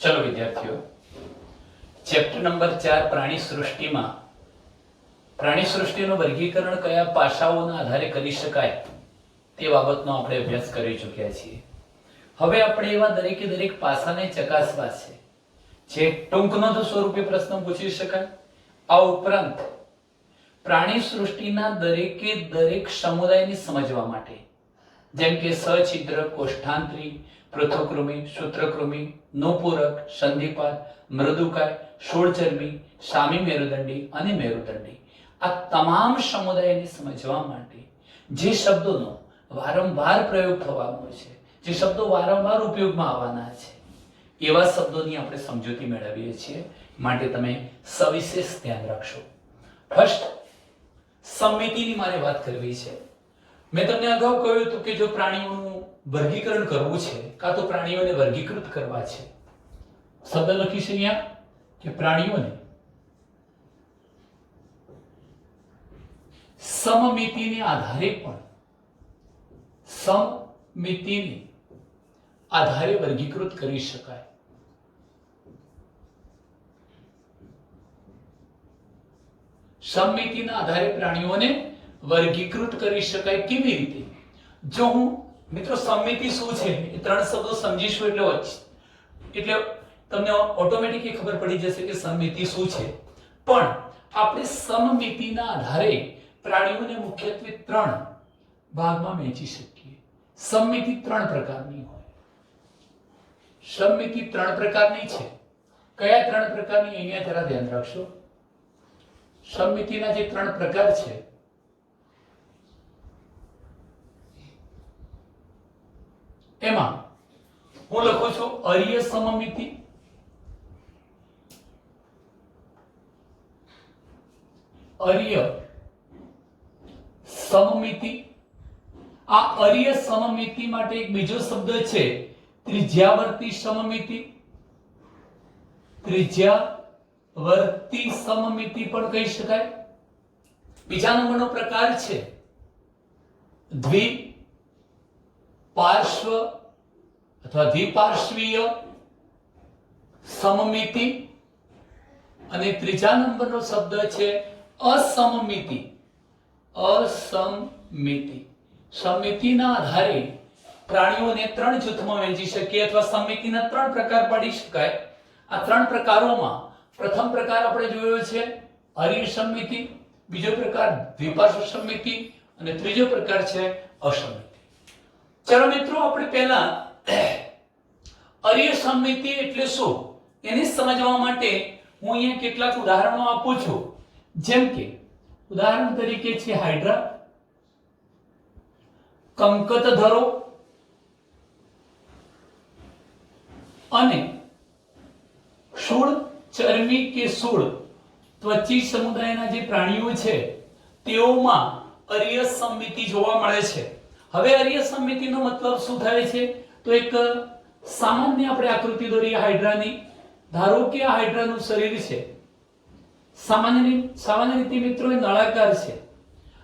ચલો વિદ્યાર્થીઓ, chapter number 4 પ્રાણી સૃષ્ટિમાં પ્રાણી સૃષ્ટિનું વર્ગીકરણ કયા પાસાઓના આધારે કરી શકાય તે બાબતનો આપણે અભ્યાસ કરી ચૂક્યા છીએ. હવે આપણે એવા દરેકે દરેક પાસાને ચકાસવા છે જે ટૂંકનોંધ સ્વરૂપે પ્રશ્ન પૂછી શકાય. આ ઉપરાંત પ્રાણી સૃષ્ટિના દરેકે દરેક સમુદાયને સમજવા માટે, જેમ કે સછિદ્ર, કોષ્ઠાંતરી, પૃથુકૃમિ, સૂત્રકૃમિ, નુપૂરક, સંધિપાત, મૃદુકાય, શૂળચર્મી, સામી મેરુદંડી અને મેરુદંડી, આ તમામ સમુદાયને સમજવા માટે જે શબ્દોનો વારંવાર પ્રયોગ થવાનો છે, જે શબ્દો વારંવાર ઉપયોગમાં આવવાના છે, એવા શબ્દોની આપણે સમજૂતી મેળવીએ છીએ. માટે તમે સવિશેષ ધ્યાન રાખશો. ફર્સ્ટ, સમિતિની મારે વાત કરવી છે. મેં તમને અગાઉ કહ્યું હતું કે જો પ્રાણીઓનું વર્ગીકરણ કરવું છે કાં તો પ્રાણીઓને વર્ગીકૃત કરવા છે, શબ્દ લખીશ અહીંયા કે પ્રાણીઓને સમમિતિને આધારે વર્ગીકૃત કરી શકાય. સમમિતિના આધારે પ્રાણીઓને વર્ગીકૃત કરી શકાય. કેવી રીતે? જો હું મિત્રો સમમિતિ શું છે એ ત્રણ શબ્દો સમજીશું એટલે તમને ઓટોમેટિકલી ખબર પડી જશે કે સમમિતિ શું છે. પણ આપણે સમમિતિના આધારે પ્રાણીઓને મુખ્યત્વે ત્રણ ભાગમાં વહેંચી શકીએ. સમમિતિ ત્રણ પ્રકારની હોય. સમમિતિ ત્રણ પ્રકારની છે. કયા ત્રણ પ્રકારની? અહીંયા જરા ધ્યાન રાખશો. સમમિતિના જે ત્રણ પ્રકાર છે એમાં હું લખું છું અરીય સમમિતિ, અરીય સમમિતિ. આ અરીય સમમિતિ માટે એક બીજો શબ્દ છે ત્રિજ્યાવર્તી સમમિતિ. ત્રિજ્યાવર્તી સમમિતિ પણ કહી શકાય. બીજા નંબરનો પ્રકાર છે દ્વિપાર્શ્વ અથવા દ્વિપાર્શ્વીય સમમિતિ. અને ત્રીજા નંબરનો શબ્દ છે અસમમિતિ. અસમમિતિ. સમિતિના આધારે પ્રાણીઓને ત્રણ જૂથમાં વહેંચી શકીએ અથવા સમિતિના ત્રણ પ્રકાર પાડી શકાય. આ ત્રણ પ્રકારોમાં પ્રથમ પ્રકાર આપણે જોયો છે અરીય સમમિતિ, બીજો પ્રકાર દ્વિપાર્શ્વ સમમિતિ અને ત્રીજો પ્રકાર છે અસમમિતિ. ચલો મિત્રો, આપણે પહેલા અરીય સમમિતિ એટલે શું એને સમજવા માટે હું અહીંયા કેટલાક ઉદાહરણો આપું છું. જેમ કે ઉદાહરણ તરીકે છે હાઇડ્રા, કંકતધરો અને શૂળ ચર્મી કે શૂળ ત્વચી સમુદાયના જે પ્રાણીઓ છે તેઓમાં અરીય સમમિતિ જોવા મળે છે. હવે અરીય સમમિતિનો મતલબ શું થાય છે? તો એક સામાન્ય આપણે આકૃતિ દોરીએ હાઇડ્રાની. ધારો કે આ હાઇડ્રાનું શરીર છે. સામાન્ય રીતે મિત્રો એ નળાકાર છે.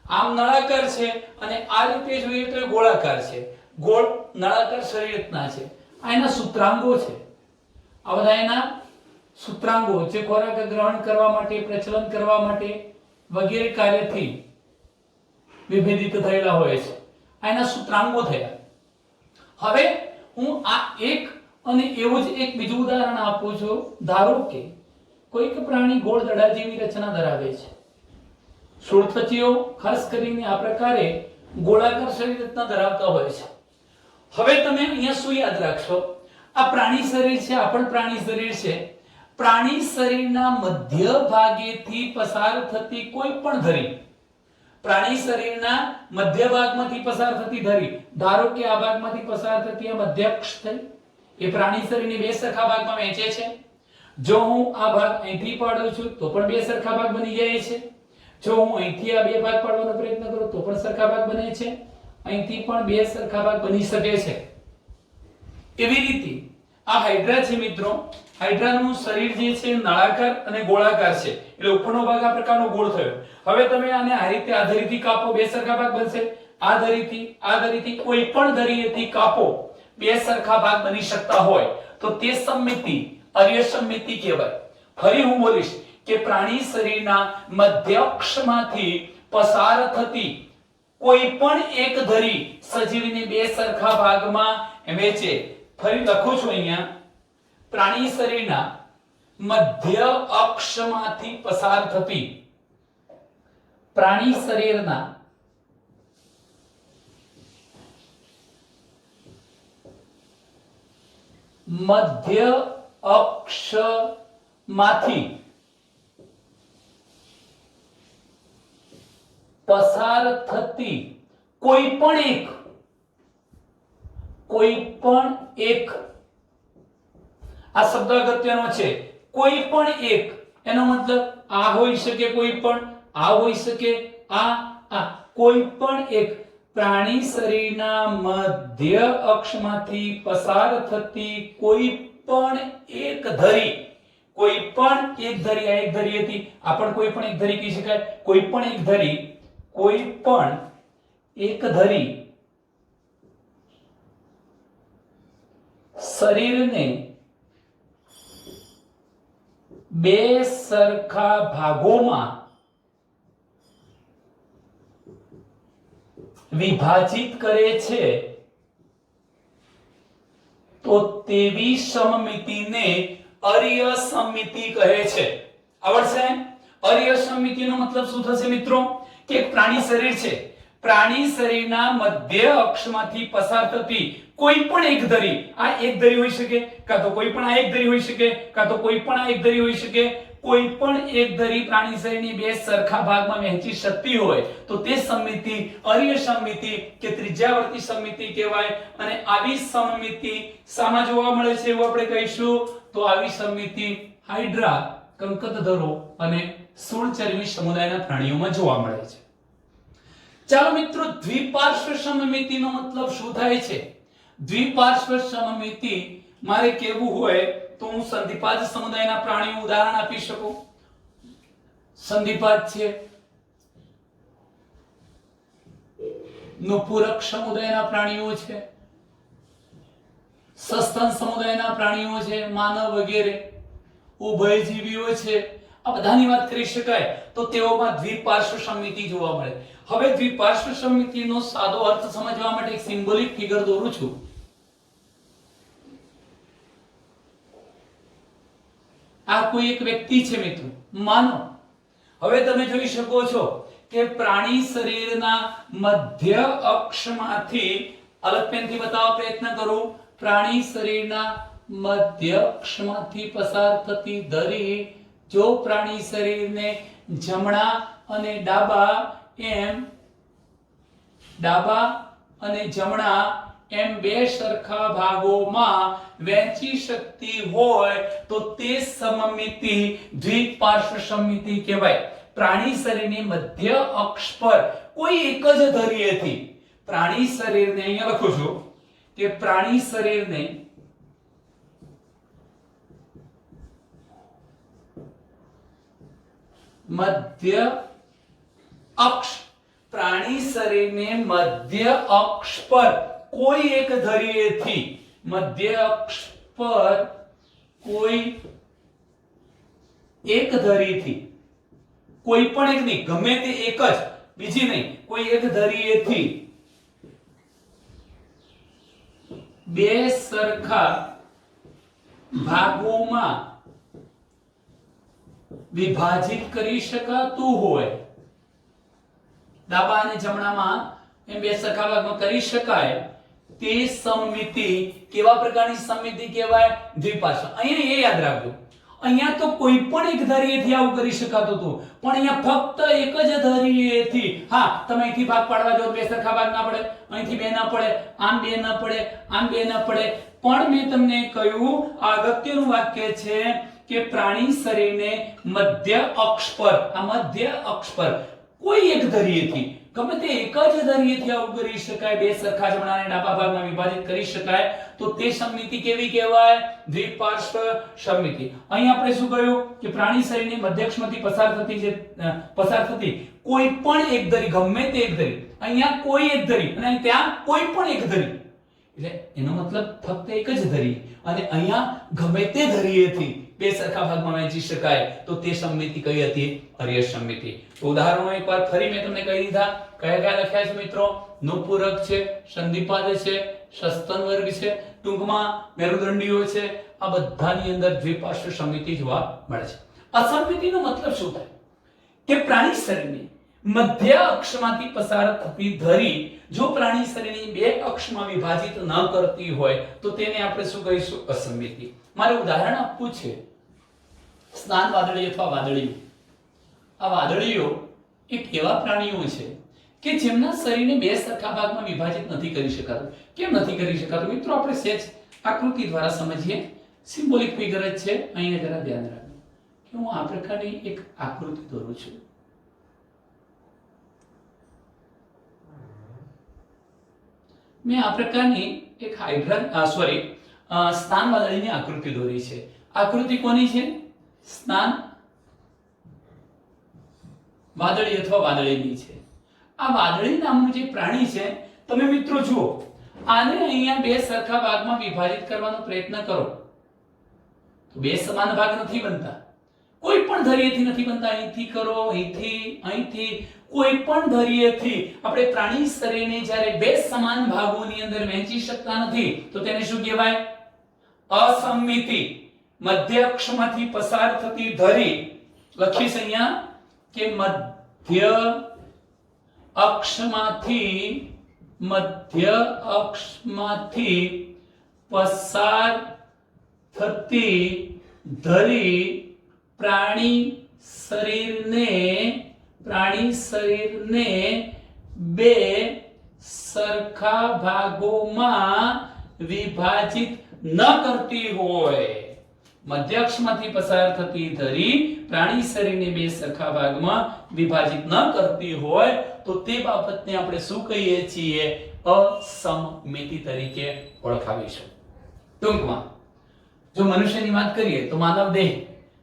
આમ નળાકાર છે અને આ રીતે જોઈએ તો એ ગોળાકાર છે. ગોળ નળાકાર શરીર રચના છે. આ એના સૂત્રાંગો છે. આ બધા એના સૂત્રાંગો જે ખોરાક ગ્રહણ કરવા માટે, પ્રચલન કરવા માટે વગેરે કાર્યથી વિભેદિત થયેલા હોય છે. આ એના સૂત્રાંગો થયા. હવે હું આ એક અને એવું જ એક બીજું ઉદાહરણ આપું છું. ધારો કે કોઈક પ્રાણી ગોળ દડા જેવી રચના ધરાવે છે. શૂળત્વચીઓ ખાસ કરીને આ પ્રકારે ગોળાકાર શરીર રચના ધરાવતા હોય છે. હવે તમે અહીંયા શું યાદ રાખશો? આ પ્રાણી શરીર છે, આ પણ પ્રાણી શરીર છે. પ્રાણી શરીરના મધ્ય ભાગેથી પસાર થતી કોઈ પણ ધરી, પ્રાણી શરીરના મધ્ય ભાગમાંથી પસાર થતી ધરી, ધારો કે આ ભાગમાંથી પસાર થતી આ મધ્યક્ષ થઈ, એ પ્રાણી શરીરને બે સરખા ભાગમાં વહેંચે છે. જો હું આ ભાગ અહીંથી પાડું છું તો પણ બે સરખા ભાગ બની જાય છે. જો હું અહીંથી આ બે ભાગ પાડવાનો પ્રયત્ન કરું તો પણ સરખા ભાગ બને છે. અહીંથી પણ બે સરખા ભાગ બની શકે છે. એવી રીતે આ હાઇડ્રા છે મિત્રો. હાઇડ્રાનું શરીર જે છે નળાકાર અને ગોળાકાર છે. એટલે ઉપરનો ભાગ આ પ્રકારનો ગોળ થયો. હવે તમે આને આ રીતે આ ધરીથી કાપો, બે સરખા ભાગ બનશે. આ ધરીથી કોઈ પણ ધરીએથી કાપો, બે સરખા ભાગ બની શકતા હોય તો તે સમમિતિ અર્ય સમમિતિ કહેવાય. ફરી હું બોલીશ કે પ્રાણી શરીરના મધ્ય અક્ષમાંથી પસાર થતી કોઈ પણ એક ધરી સજીવને બે સરખા ભાગમાં વહેંચે. ફરી લખું છું અહીંયા, પ્રાણી શરીરના મધ્ય અક્ષમાંથી પસાર થતી પ્રાણી શરીરના મધ્ય અક્ષમાંથી પસાર થતી કોઈ પણ એક આ શબ્દ અગત્યનો છે. કોઈ પણ એક, એનો મતલબ આ હોઈ શકે, કોઈ પણ આ હોઈ શકે, આ કોઈ પણ એક પ્રાણી શરીરના મધ્ય અક્ષમાંથી પસાર થતી કોઈ પણ એક ધરી, કોઈ પણ એક ધરી, આ એક ધરી હતી, આ પણ કોઈ પણ એક ધરી કહી શકાય. કોઈ પણ એક ધરી, કોઈ પણ એક ધરી શરીરને બે સરખા ભાગોમાં વિભાજિત કરે છે તો તેવી સમમિતિને અર્ય સમમિતિ કહે છે. આવડશે? અર્ય સમમિતિનો મતલબ શું થશે મિત્રો? કે એક પ્રાણી શરીર છે, પ્રાણી શરીરના મધ્ય અક્ષમાંથી પસાર થતી કોઈ પણ એક ધરી, આ એક ધરી હોઈ શકે, કાં તો કોઈ પણ આ એક ધરી હોઈ શકે, કાં તો કોઈ પણ આ એક ધરી હોઈ શકે, કોઈ પણ એક ધરી પ્રાણી શરીરની બે સરખા ભાગમાં વહેંચી શકતી હોય તો તે સમમિતિ અર્ય સમમિતિ કે ત્રિજ્યાવર્તી સમમિતિ કહેવાય. અને આવી સમમિતિ શામાં જોવા મળે છે એવું આપણે કહીશું તો આવી સમમિતિ હાઇડ્રા, કંકતધરો અને શૂળચર્મી સમુદાયના પ્રાણીઓમાં જોવા મળે છે. ચાલો મિત્રો, દ્વિપાર્શ્વ સમમિતિનો મતલબ શું થાય છે? દ્વિપાર્શ્વ સમમિતિ મારે કહેવું હોય તો હું સંધિપાદ સમુદાયના પ્રાણીઓ ઉદાહરણ આપી શકું. સંધિપાદ છે, નુપુરક સમુદાયના પ્રાણીઓ છે, સસ્તન સમુદાયના પ્રાણીઓ છે, માનવ વગેરે ઉભયજીવીઓ છે. આ બધાની વાત કરી શકાય તો તેઓમાં દ્વિપાર્શ્વ સમમિતિ જોવા મળે. હવે દ્વિપાર્શ્વ સમમિતિનો સાદો અર્થ સમજવા માટે એક સિમ્બોલિક ફિગર દોરું છું. આ કોઈ એક વ્યક્તિ છે મિત્રો, માનો. હવે તમે જોઈ શકો છો કે પ્રાણી શરીરના મધ્ય અક્ષમાંથી, અલગ પેનથી બતાવવા પ્રયત્ન કરું, પ્રાણી શરીરના મધ્ય અક્ષમાંથી પસાર થતી ધરી જો પ્રાણી શરીરને જમણા અને ડાબા અને જમણા એમ બે સરખા ભાગોમાં વહેંચી શકતી હોય તો તે સમમિતિ દ્વિપાર્શ્વ સમમિતિ કહેવાય. પ્રાણી શરીરની મધ્ય અક્ષ પર કોઈ એક જ ધરીએથી પ્રાણી શરીરને, અહીંયા લખું છું કે પ્રાણી શરીરને મધ્ય અક્ષ, પ્રાણી શરીરને મધ્ય અક્ષ પર કોઈ એક ધરીએથી, મધ્ય અક્ષ પર કોઈ એક ધરીથી, કોઈ પણ એક નહીં, ગમે તે એક જ, બીજી નહીં, કોઈ એક ધરીએથી બે સરખા ભાગોમાં વિભાજિત કરી શકાતું હોય, ડાબા અને જમણામાં એમ બે સરખા ભાગમાં કરી શકાય, તે સમમિતિ કેવા પ્રકારની સમમિતિ કહેવાય? દ્વિપાર્શ્વ. અહીંયા એ યાદ રાખજો, અહીંયા તો કોઈ પણ એક ધરીએથી આવું કરી શકાતું હતું, પણ અહીંયા ફક્ત એક જ ધરીએથી. હા, તમે અહીંથી ભાગ પાડવા જાઓ બે સરખા ભાગ ના પડે, અહીંથી બે ના પડે, આમ બે ના પડે, આમ બે ના પડે, પણ મેં તમને કહ્યું આ અગત્યનું વાક્ય છે કે પ્રાણી શરીરને મધ્ય અક્ષ પર, આ મધ્ય અક્ષ પર કોઈ એક ધરીએથી, ગમે તે એક જ ધરીએથી આવું કરી શકાય, બે સરખા જમણા અને ડાબા ભાગમાં વિભાજિત કરી શકાય તો તે સમમિતિ કેવી કહેવાય? દ્વિપાર્શ્વ સમમિતિ. અહીં આપણે શું કહ્યું કે પ્રાણી શરીરની મધ્ય અક્ષમાંથી પસાર થતી કોઈ પણ એક ધરી, ગમે તે એક ધરી, અહીંયા કોઈ એક ધરી અને ત્યાં કોઈ પણ એક ધરી, એટલે એનો મતલબ ફક્ત એક જ ધરી અને અહીંયા ગમે તે ધરીએથી બે સરખા ભાગમાં વહેંચી શકાય તો તે સમમિતિ કઈ હતી? અર્ય સમમિતિ. તો ઉદાહરણો એકવાર ફરી મેં તમને કહી દીધા. કયા કયા લખ્યા છે મિત્રો? નુપૂરક છે, સંધિપાદ છે, સસ્તન વર્ગ છે, ટૂંકમાં મેરુદંડીઓ છે. આ બધાની અંદર દ્વિપાર્શ્વ સમમિતિ જોવા મળે છે. અસમમિતિનો મતલબ શું થાય કે પ્રાણી શરીરની મધ્ય અક્ષમાંથી પસાર થતી ધરી જો પ્રાણી શરીરની બે અક્ષમાં વિભાજિત ન કરતી હોય તો તેને આપણે શું કહીશું? અસમમિતિ. મારે ઉદાહરણ આપવું છે સ્નાન વાદળી અથવા વાદળીઓ. આ વાદળીઓ એક એવા પ્રાણીઓ છે કે જેમના શરીરને બે સરખા ભાગમાં વિભાજિત નથી કરી શકાતું. કેમ નથી કરી શકાતું મિત્રો? આપણે સહેજ આકૃતિ દ્વારા સમજીએ. સિમ્બોલિક ફિગર જ છે. અહીંયા જરા ધ્યાન રાખજો કે હું આ પ્રકારની એક આકૃતિ દોરું છું. મેં આ પ્રકારની એક સ્નાન વાદળીની આકૃતિ દોરી છે. આકૃતિ કોની છે? સ્નાન વાદળી અથવા વાદળીની છે. આ વાદળી નામનું જે પ્રાણી છે, તમે મિત્રો જુઓ, આને અહીંયા બે સરખા ભાગમાં વિભાજિત કરવાનો પ્રયત્ન કરો તો બે સમાન ભાગ નથી બનતા. કોઈ પણ ધરીએથી નથી બનતા. અહીંથી કરો, અહીંથી કોઈ પણ ધરીએથી આપણે પ્રાણી શરીરને જ્યારે બે સમાન ભાગોની અંદર વહેંચી શકતા નથી તો તેને શું કહેવાય? અસમમિતિ. મધ્ય અક્ષમાંથી પસાર થતી ધરી લખીશ અહીંયા કે મધ્ય અક્ષમાંથી પસાર થતી ધરી પ્રાણી શરીરને બે સરખા ભાગોમાં વિભાજિત ન કરતી હોય. મધ્ય અક્ષમાંથી પસાર થતી ધરી પ્રાણી શરીરને બે સરખા ભાગમાં વિભાજિત ન કરતી હોય તો તે બાબતને આપણે શું કહીએ છીએ? અસમમિતિ તરીકે ઓળખાવીશું. ટૂંકમાં જો મનુષ્યની વાત કરીએ તો માનવ દેહ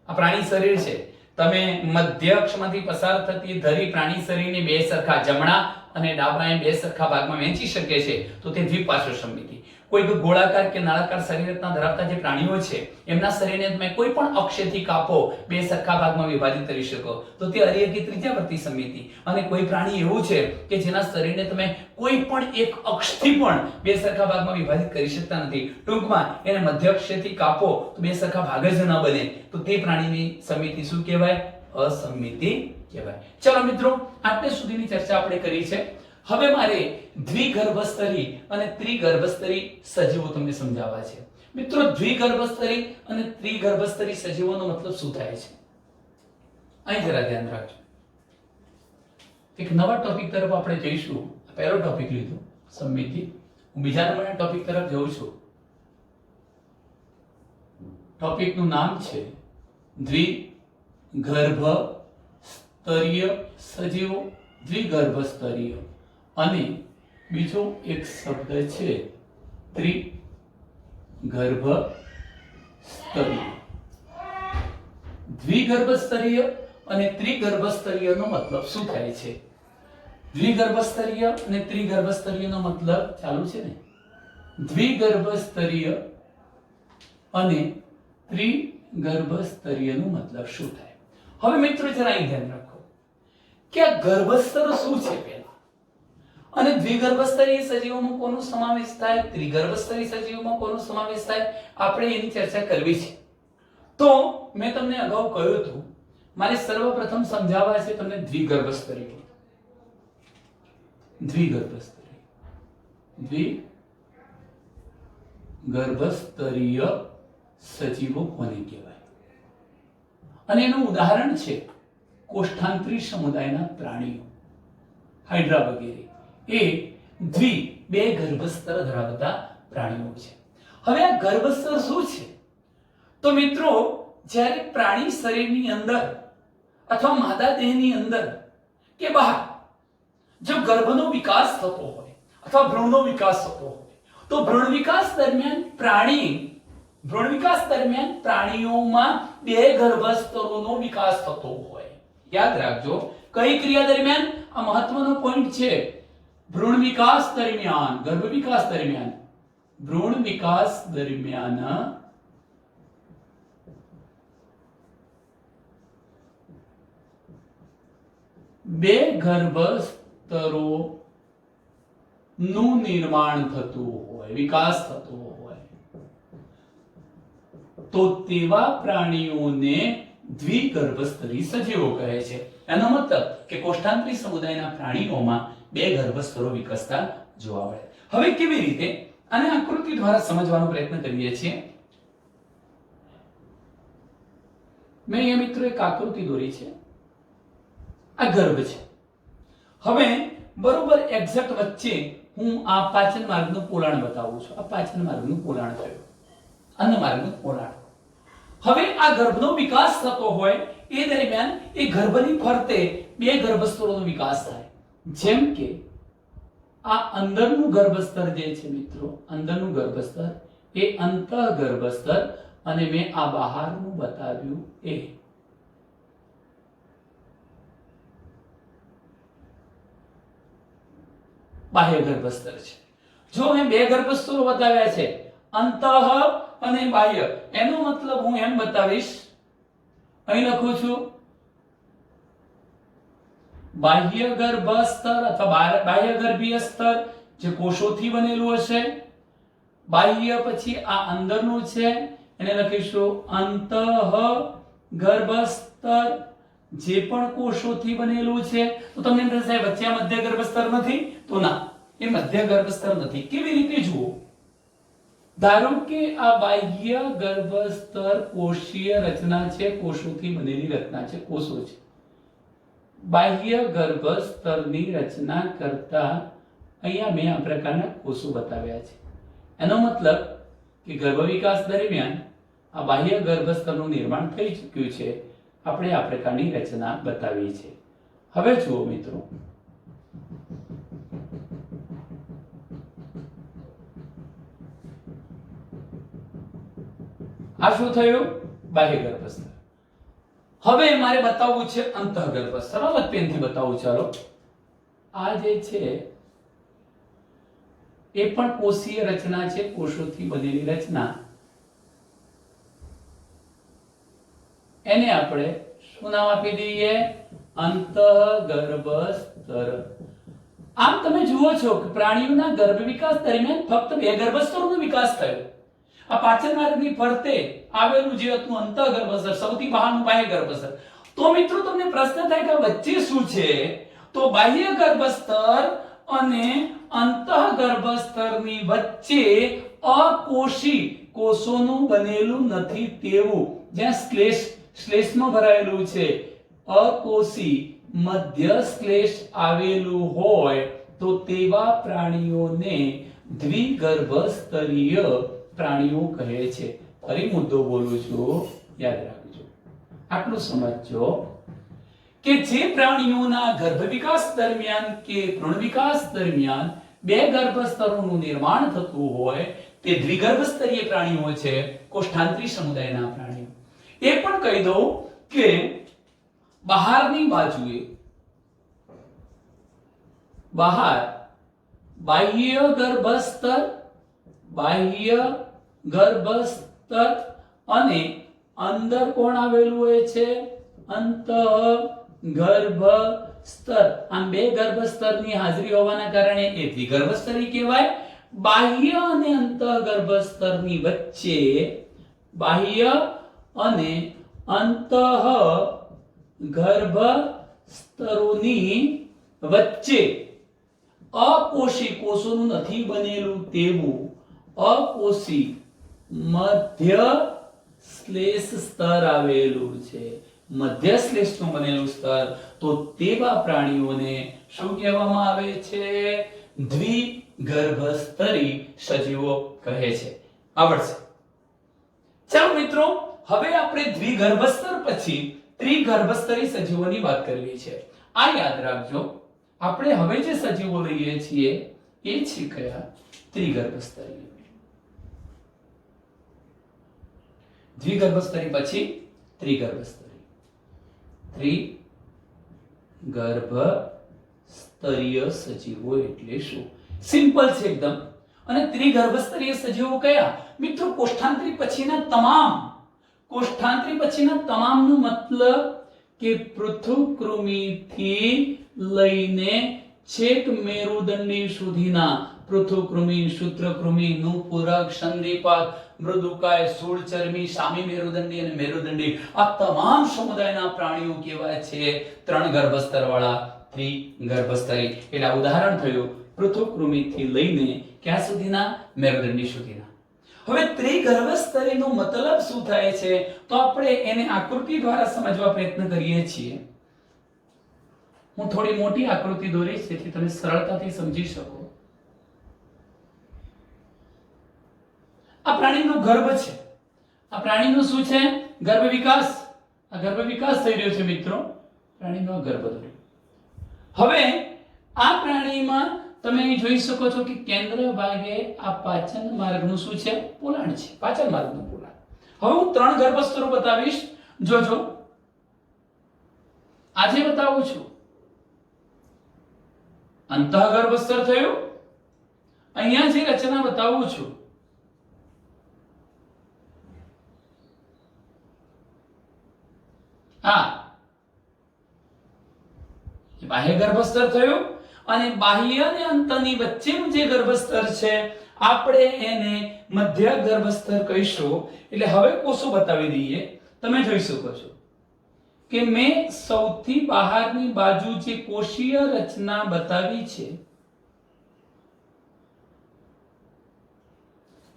આ પ્રાણી શરીર છે. તમે મધ્ય અક્ષમાંથી પસાર થતી ધરી પ્રાણી શરીરને બે સરખા જમણા અને ડાબા બે સરખા ભાગમાં વહેંચી શકે છે તો તે દ્વિપાર્શ્વ સમમિતિ. કોઈ ગોળાકાર કે નળાકાર શરીર રચના ધરાવતા જે પ્રાણીઓ છે એમના શરીરને તમે કોઈ પણ અક્ષેથી કાપો, બે સરખા ભાગમાં વિભાજિત કરી શકો તો તે અર્ય કે ત્રિજ્યાવર્તી સમમિતિ. અને કોઈ પ્રાણી એવું છે કે જેના શરીરને તમે કોઈ પણ એક અક્ષથી પણ બે સરખા ભાગમાં વિભાજિત કરી શકતા નથી. ટૂંકમાં એને મધ્ય અક્ષથી કાપો તો બે સરખા ભાગ જ ન બને તો તે પ્રાણીની સમમિતિ શું કહેવાય? અસમમિતિ કહેવાય. ચલો મિત્રો, આટલે સુધીની ચર્ચા આપણે કરી છે. હવે મારે દ્વિગર્ભસ્તરી અને ત્રિગર્ભસ્તરી સજીવો તમને સમજાવવા છે. મિત્રો, દ્વિગર્ભસ્તરી અને ત્રિગર્ભસ્તરી સજીવોનો મતલબ શું થાય છે? અહીં જરા ધ્યાન રાખજો. એક નવા ટોપિક તરફ આપણે જઈશું. પહેલો ટોપિક લીધો સમમિતિ. હું બીજા નંબરના ટોપિક તરફ જઉં છું. ટોપિકનું નામ છે દ્વિગર્ભસ્તરીય સજીવો. દ્વિગર્ભસ્તરીય અને બીજો એક શબ્દ છે ત્રિગર્ભસ્તરીય. દ્વિગર્ભસ્તરીય અને ત્રિગર્ભસ્તરીયનો મતલબ શું થાય છે? દ્વિગર્ભસ્તરીય અને ત્રિગર્ભસ્તરીયનો મતલબ ચાલુ છે ને? દ્વિગર્ભસ્તરીય અને ત્રિગર્ભસ્તરીયનો મતલબ શું થાય? હવે મિત્રો જરા અહીં ધ્યાન રાખો કે આ ગર્ભસ્તર શું છે પહેલા, અને દ્વિગર્ભસ્તરીય સજીવોમાં કોનો સમાવેશ થાય, ત્રિગર્ભસ્તરીય સજીવોમાં કોનો સમાવેશ થાય, આપણે એની ચર્ચા કરવી છે. તો મેં તમને અગાઉ કહ્યું હતું મારે સર્વપ્રથમ સમજાવવા છે તમને દ્વિગર્ભસ્તરીય. દ્વિગર્ભસ્તરીય સજીવો કોને કહેવાય? અને એનું ઉદાહરણ છે કોષ્ઠાંતરી સમુદાયના પ્રાણીઓ, હાઇડ્રા વગેરે. એ બે ગર્ભસ્તર ધરાવતા પ્રાણીઓ છે. હવે આ ગર્ભસ્તર શું છે? તો મિત્રો, જ્યારે પ્રાણી શરીરની અંદર અથવા માદા દેહની અંદર કે બહાર જો ગર્ભનો વિકાસ થતો હોય અથવા ભ્રૂણનો વિકાસ થતો હોય તો ભ્રૂણ વિકાસ દરમિયાન પ્રાણીઓમાં બે ગર્ભસ્તરોનો વિકાસ થતો હોય. યાદ રાખજો, કઈ ક્રિયા દરમિયાન? આ મહત્વનો પોઈન્ટ છે. ભ્રૂણ વિકાસ દરમિયાન, ગર્ભ વિકાસ દરમિયાન ભ્રૂણ વિકાસ દરમિયાન બે ગર્ભસ્તરો નું નિર્માણ થતું હોય, વિકાસ થતો હોય, તો તેવા પ્રાણીઓને દ્વિગર્ભસ્તરી સજીવો કહે છે. એનો મતલબ કે કોષ્ટાંતરી સમુદાયના પ્રાણીઓમાં બે ગર્ભસ્તરો વિકસતા જોવા મળે. હવે કેવી રીતે આને આકૃતિ દ્વારા સમજવાનો પ્રયત્ન કરીએ છીએ. મેં અહીંયા મિત્રો એક આકૃતિ દોરી છે. આ ગર્ભ છે. હવે બરોબર એક્ઝેક્ટ વચ્ચે હું આ પાચન માર્ગનું પોલાણ બતાવું છું. આ પાચન માર્ગનું પોલાણ થયું, અન્ન માર્ગનું પોલાણ. હવે આ ગર્ભનો વિકાસ થતો હોય એ દરમિયાન એ ગર્ભની ફરતે બે ગર્ભસ્તરોનો વિકાસ થાય. જેમ કે આ અંદરનું ગર્ભસ્તર જે છે મિત્રો, અંદરનું ગર્ભસ્તર એ અંતઃ ગર્ભસ્તર, અને મેં આ બહારનું બતાવ્યું એ બાહ્ય ગર્ભસ્તર છે. જો મેં બે ગર્ભસ્તરો બતાવ્યા છે, અંતઃ અને બાહ્ય, એનો મતલબ હું એમ બતાવીશ, અહીં લખું છું બાહ્ય ગર્ભસ્તર અથવા બાહ્ય ગર્ભીય સ્તર જે કોષોથી બનેલું હશે. બાહ્ય પછી આ અંદરનું છે, એને લખીશું અંતઃ ગર્ભસ્તર જે પણ કોષોથી બનેલું છે. તો તમને એમ થશે વચ્ચે મધ્ય ગર્ભસ્તર નથી, તો ના, એ મધ્ય ગર્ભસ્તર નથી. કેવી રીતે જુઓ, ધારો કે આ બાહ્ય ગર્ભસ્તર કોષીય રચના છે, કોષોથી બનેલી રચના છે, કોષો છે. બાહ્ય ગર્ભસ્તરની રચના કરતા અહીંયા મેં આ પ્રકારના કોષો બતાવ્યા છે. એનો મતલબ કે ગર્ભ વિકાસ દરમિયાન આ બાહ્ય ગર્ભસ્તરનું નિર્માણ થઈ ચૂક્યું છે. આપણે આ પ્રકારની રચના બતાવી છે. હવે જુઓ મિત્રો, આ શું થયું? બાહ્ય ગર્ભસ્તર. હવે મારે બતાવવું છે અંતઃ ગર્ભસ્તર. અલગ પેનથી બતાવું. ચાલો, આ જે છે એ પણ કોષીય રચના છે, કોષોથી બનેલી રચના. એને આપણે શું નામ આપી દઈએ? અંતઃ ગર્ભસ્તર. આમ તમે જુઓ છો કે પ્રાણીઓના ગર્ભ વિકાસ દરમિયાન ફક્ત બે ગર્ભસ્તરોનો વિકાસ થયો. આ પાચન માર્ગની ફરતે આવેલું જે હતું અંતઃ ગર્ભસ્તર, સૌથી બહારનું બાહ્ય ગર્ભસ્તર. તો મિત્રો તમને પ્રશ્ન થાય કે વચ્ચે શું છે? તો બાહ્ય ગર્ભસ્તર અને અંતઃ ગર્ભસ્તરની વચ્ચે અકોષી કોષોનું બનેલું નથી તેવું, જ્યાં શ્લેષ્મ ભરાયેલું છે, અકોષી મધ્ય શ્લેષ આવેલું હોય, તો તેવા પ્રાણીઓને દ્વિગર્ભસ્તરીય પ્રાણીઓ કહે છે. ફરી મુદ્દો બોલું છું, યાદ રાખજો. આટલું સમજજો કે જે પ્રાણીઓના ગર્ભ વિકાસ દરમિયાન કે ભ્રૂણ વિકાસ દરમિયાન બે ગર્ભસ્તરોનું નિર્માણ થતું હોય તે દ્વિગર્ભસ્તરીય પ્રાણીઓ છે, કોષ્ઠાંતરી સમુદાયના પ્રાણીઓ. એ પણ કહી દઉં કે બહારની બાજુએ બહાર બાહ્ય ગર્ભસ્તર અને અંદર કોણ આવેલું હોય છે? અંતઃ ગર્ભસ્તર. આમ બે ગર્ભસ્તરની હાજરી હોવાના કારણે એ દ્વિગર્ભસ્તરી કહેવાય. બાહ્ય અને અંતઃ ગર્ભસ્તરની વચ્ચે, બાહ્ય અને અંતઃ ગર્ભસ્તરોની વચ્ચે અકોષી, કોષોનું નથી બનેલું તેવું અકોષી મધ્ય શ્લેષ સ્તર આવેલું છે. મધ્ય શ્લેષનું બનેલું સ્તર. તો તેવા પ્રાણીઓને શું કહેવામાં આવે છે? દ્વિગર્ભસ્તરી સજીવો કહે છે. આવડશે? ચાલો મિત્રો, હવે આપણે દ્વિગર્ભસ્તર પછી ત્રિગર્ભસ્તરી સજીવોની વાત કરવી છે. આ યાદ રાખજો, આપણે હવે જે સજીવો લઈએ છીએ એ છે કયા? ત્રિગર્ભસ્તરી. દ્વિગર્ભસ્તરી પછી ત્રિગર્ભસ્તરી. ત્રિગર્ભસ્તરીય સજીવો એટલે શું? સિમ્પલ છે એકદમ. અને ત્રિગર્ભસ્તરીય સજીવો કયા? મિત્રો કોષ્ઠાંતરી પછીના તમામનું મતલબ કે પૃથુકૃમિથી લઈને છેક મેરુદંડી સુધીના પૃથુકૃમિ, સૂત્રકૃમિ, નુપુરક, સંધિપાદ, મૃદુકાય, સૂળચર્મી, સામી મેરુદંડી અને મેરુદંડી આ તમામ સમુદાયના પ્રાણીઓ કેવા છે? 3 ગર્ભસ્તર વાળા ત્રિગર્ભસ્તરી. એટલે ઉદાહરણ થયું પૃથુકૃમિથી લઈને ક્યાં સુધીના? મેરુદંડી સુધીના. હવે ત્રિગર્ભસ્તરીનો મતલબ શું થાય છે? તો આપણે એને આકૃતિ દ્વારા સમજવા પ્રયત્ન કરીએ છીએ. હું થોડી મોટી આકૃતિ દોરીશ જેથી તમે સરળતાથી સમજી શકો. આ પ્રાણીનો ગર્ભ છે. આ પ્રાણીનો શું છે? ગર્ભ વિકાસ. આ ગર્ભ વિકાસ થઈ રહ્યો છે મિત્રો. પ્રાણીનો ગર્ભ ધોર્યો. હવે આ પ્રાણીમાં તમે અહીં જોઈ શકો છો કે કેન્દ્ર ભાગે આ પાચન માર્ગનું શું છે? પોલાણ છે. પાચન માર્ગનું પોલાણ. હવે હું 3 ગર્ભસ્તરો બતાવીશ. જોજો. આજે બતાવું છું. અંતઃગર્ભસ્તર થયું. અહીંયા જે રચના બતાવું છું બાહ્ય ગર્ભસ્તર થયું અને બાહ્ય અને અંતની વચ્ચેનું જે ગર્ભસ્તર છે આપણે એને મધ્ય ગર્ભસ્તર કહીશું. એટલે હવે કોષો બતાવી દઈએ. તમે જોઈ શકો છો કે મેં સૌથી બહારની બાજુ જે કોષીય રચના બતાવી છે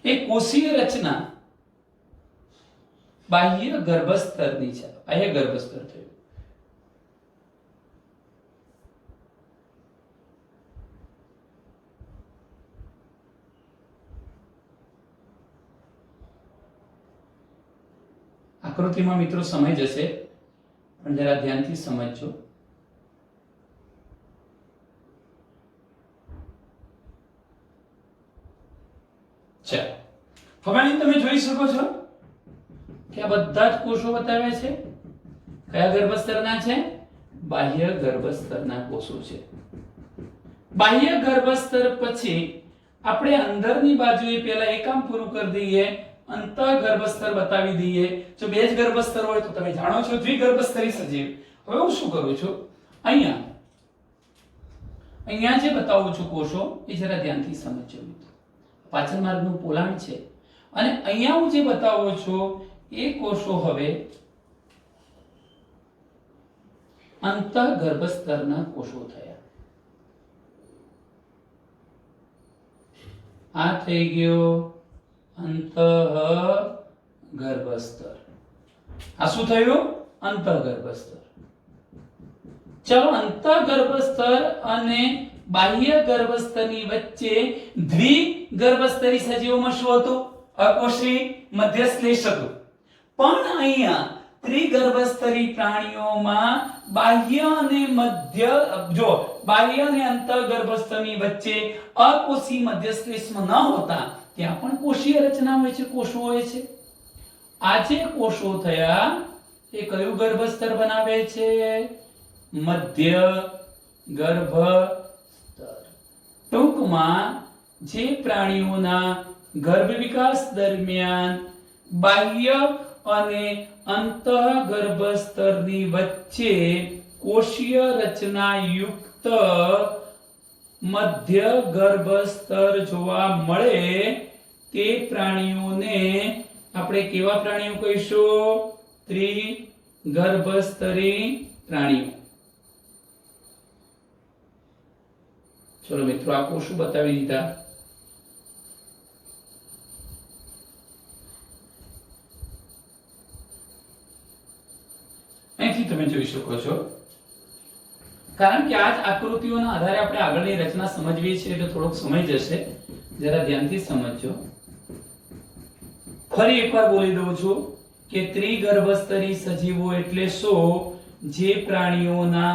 એ કોષીય રચના બાહ્ય ગર્ભસ્તરની છે. બાહ્ય ગર્ભસ્તર થયું. આકૃતિમાં મિત્રો સમય જશે પણ જરા ધ્યાનથી સમજજો. ચાલો હવે અહીં તમે જોઈ શકો છો કે આ બધા જ કોષો બતાવ્યા છે. કયા ગર્ભસ્તરના છે? બાહ્ય ગર્ભસ્તરના કોષો છે. બાહ્ય ગર્ભસ્તર પછી આપણે અંદરની બાજુએ પહેલા એક કામ પૂરું કરી દઈએ. અંતઃગર્ભસ્તર બતાવી દઈએ. જો 2 જ ગર્ભસ્તર હોય તો તમે જાણો છો દ્વિગર્ભસ્તરી સજીવ. હવે હું શું કરું છું? અહીંયા જે બતાવું છું કોષો એ જરા ધ્યાનથી સમજજો મિત્રો. પાચન માર્ગનું પોલાણ છે અને અહીંયા હું જે બતાવું છું એ કોષો હવે અંતઃગર્ભસ્તરના કોષો થયા. આ થઈ ગયો અંતઃગર્ભસ્તર. આ શું થયું? અંતઃગર્ભસ્તર. ચલો અંતઃગર્ભસ્તર અને બાહ્ય ગર્ભસ્તરની વચ્ચે દ્વિગર્ભસ્તરી સજીવોમાં શું હતું? અકોષી મધ્યશ્લેષ હતું. પણ અહીંયા ત્રિગર્ભસ્તરી પ્રાણીઓમાં બાહ્ય અને અંતઃગર્ભસ્તરની વચ્ચે અકોષી મધ્યશ્લેષમાં ન હોતા ત્યાં પણ કોષીય રચના હોય છે, કોષો હોય છે. આ જે કોષો થયા એ કયું ગર્ભસ્તર બનાવે છે? મધ્ય ગર્ભસ્તર. ટૂંકમાં જે પ્રાણીઓના ગર્ભ વિકાસ દરમિયાન બાહ્ય અને અંતઃગર્ભસ્તરની વચ્ચે કોષીય રચના યુક્ત મધ્ય ગર્ભસ્તર જોવા મળે તે પ્રાણીઓને આપણે કેવા પ્રાણીઓ કહીશું? ત્રિગર્ભસ્તરી પ્રાણીઓ. ચલો મિત્રો આ કોષો બતાવી દીધા. અહીંથી તમે જોઈ શકો છો. કારણ કે આ જ આકૃતિઓના આધારે આપણે આગળની રચના સમજવી છે એટલે થોડોક સમય જશે. જરા ધ્યાનથી સમજજો. ફરી એકવાર બોલી દઉં છું કે ત્રિગર્ભસ્તરી સજીવો એટલે શું? જે પ્રાણીઓના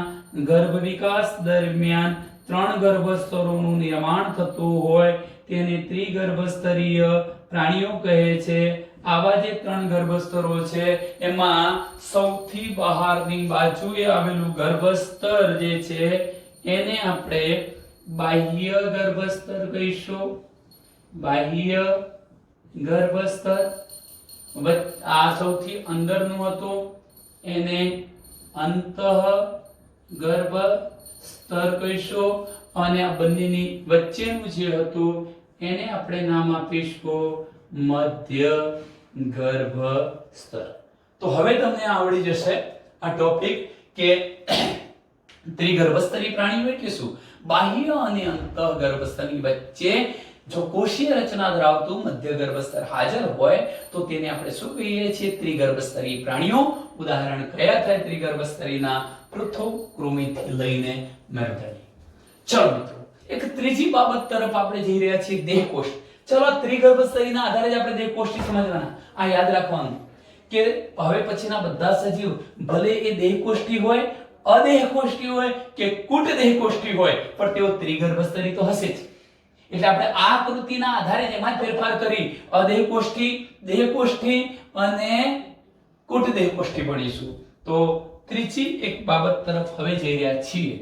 ગર્ભ વિકાસ દરમિયાન 3 ગર્ભસ્તરોનું નિર્માણ થતું હોય તેને ત્રિગર્ભસ્તરીય પ્રાણીઓ કહે છે. આવા જે 3 ગર્ભસ્તરો છે એમાં સૌથી બહારની બાજુએ આવેલું ગર્ભસ્તર જે છે એને આપણે બાહ્ય ગર્ભસ્તર કહીશું. બાહ્ય ગર્ભસ્તર, આ સૌથી અંદરનું હતું એને અંતઃ ગર્ભ સ્તર કહીશું, અને આ બંનેની વચ્ચેનું જે હતું એને આપણે નામ આપીશું મધ્ય ગર્ભ સ્તર. તો હવે તમને આવડી જશે આ ટોપિક કે ત્રિગર્ભસ્તરી પ્રાણીઓ એટલે શું. બાહ્ય અને અંતઃ ગર્ભસ્તરની વચ્ચે જો કોષીય રચના ધરાવતું મધ્ય ગર્ભસ્તર હાજર હોય તો તેને આપણે શું કહીએ છીએ, ત્રિગર્ભસ્તરી પ્રાણીઓ. ઉદાહરણ કયા થાય ત્રિગર્ભસ્તરીના? પૃથુકૃમિથી લઈને મેરુદંડી. ચલો મિત્રો, એક ત્રીજી બાબત તરફ આપણે જઈ રહ્યા છીએ, દેહકોષ. ચલો ત્રિગર્ભસ્તરીના આધારે જ આપણે દેહકોષથી સમજવાના. આ યાદ રાખવાનું કે હવે પછીના બધા સજીવ ભલે એ દેહકોષ્ઠી હોય, અદેહકોષ્ઠી હોય કે કુટ દેહકોષ્ઠી હોય, પણ તેઓ ત્રિગર્ભસ્તરી તો હશે જ. એટલે આપણે આ આકૃતિના આધારે એમાં ફેરફાર કરી અદેહકોષ્ઠી, દેહકોષ્ઠી અને કુટ દેહકોષ્ઠી ભણીશું. તો ત્રીજી એક બાબત તરફ હવે જઈ રહ્યા છીએ,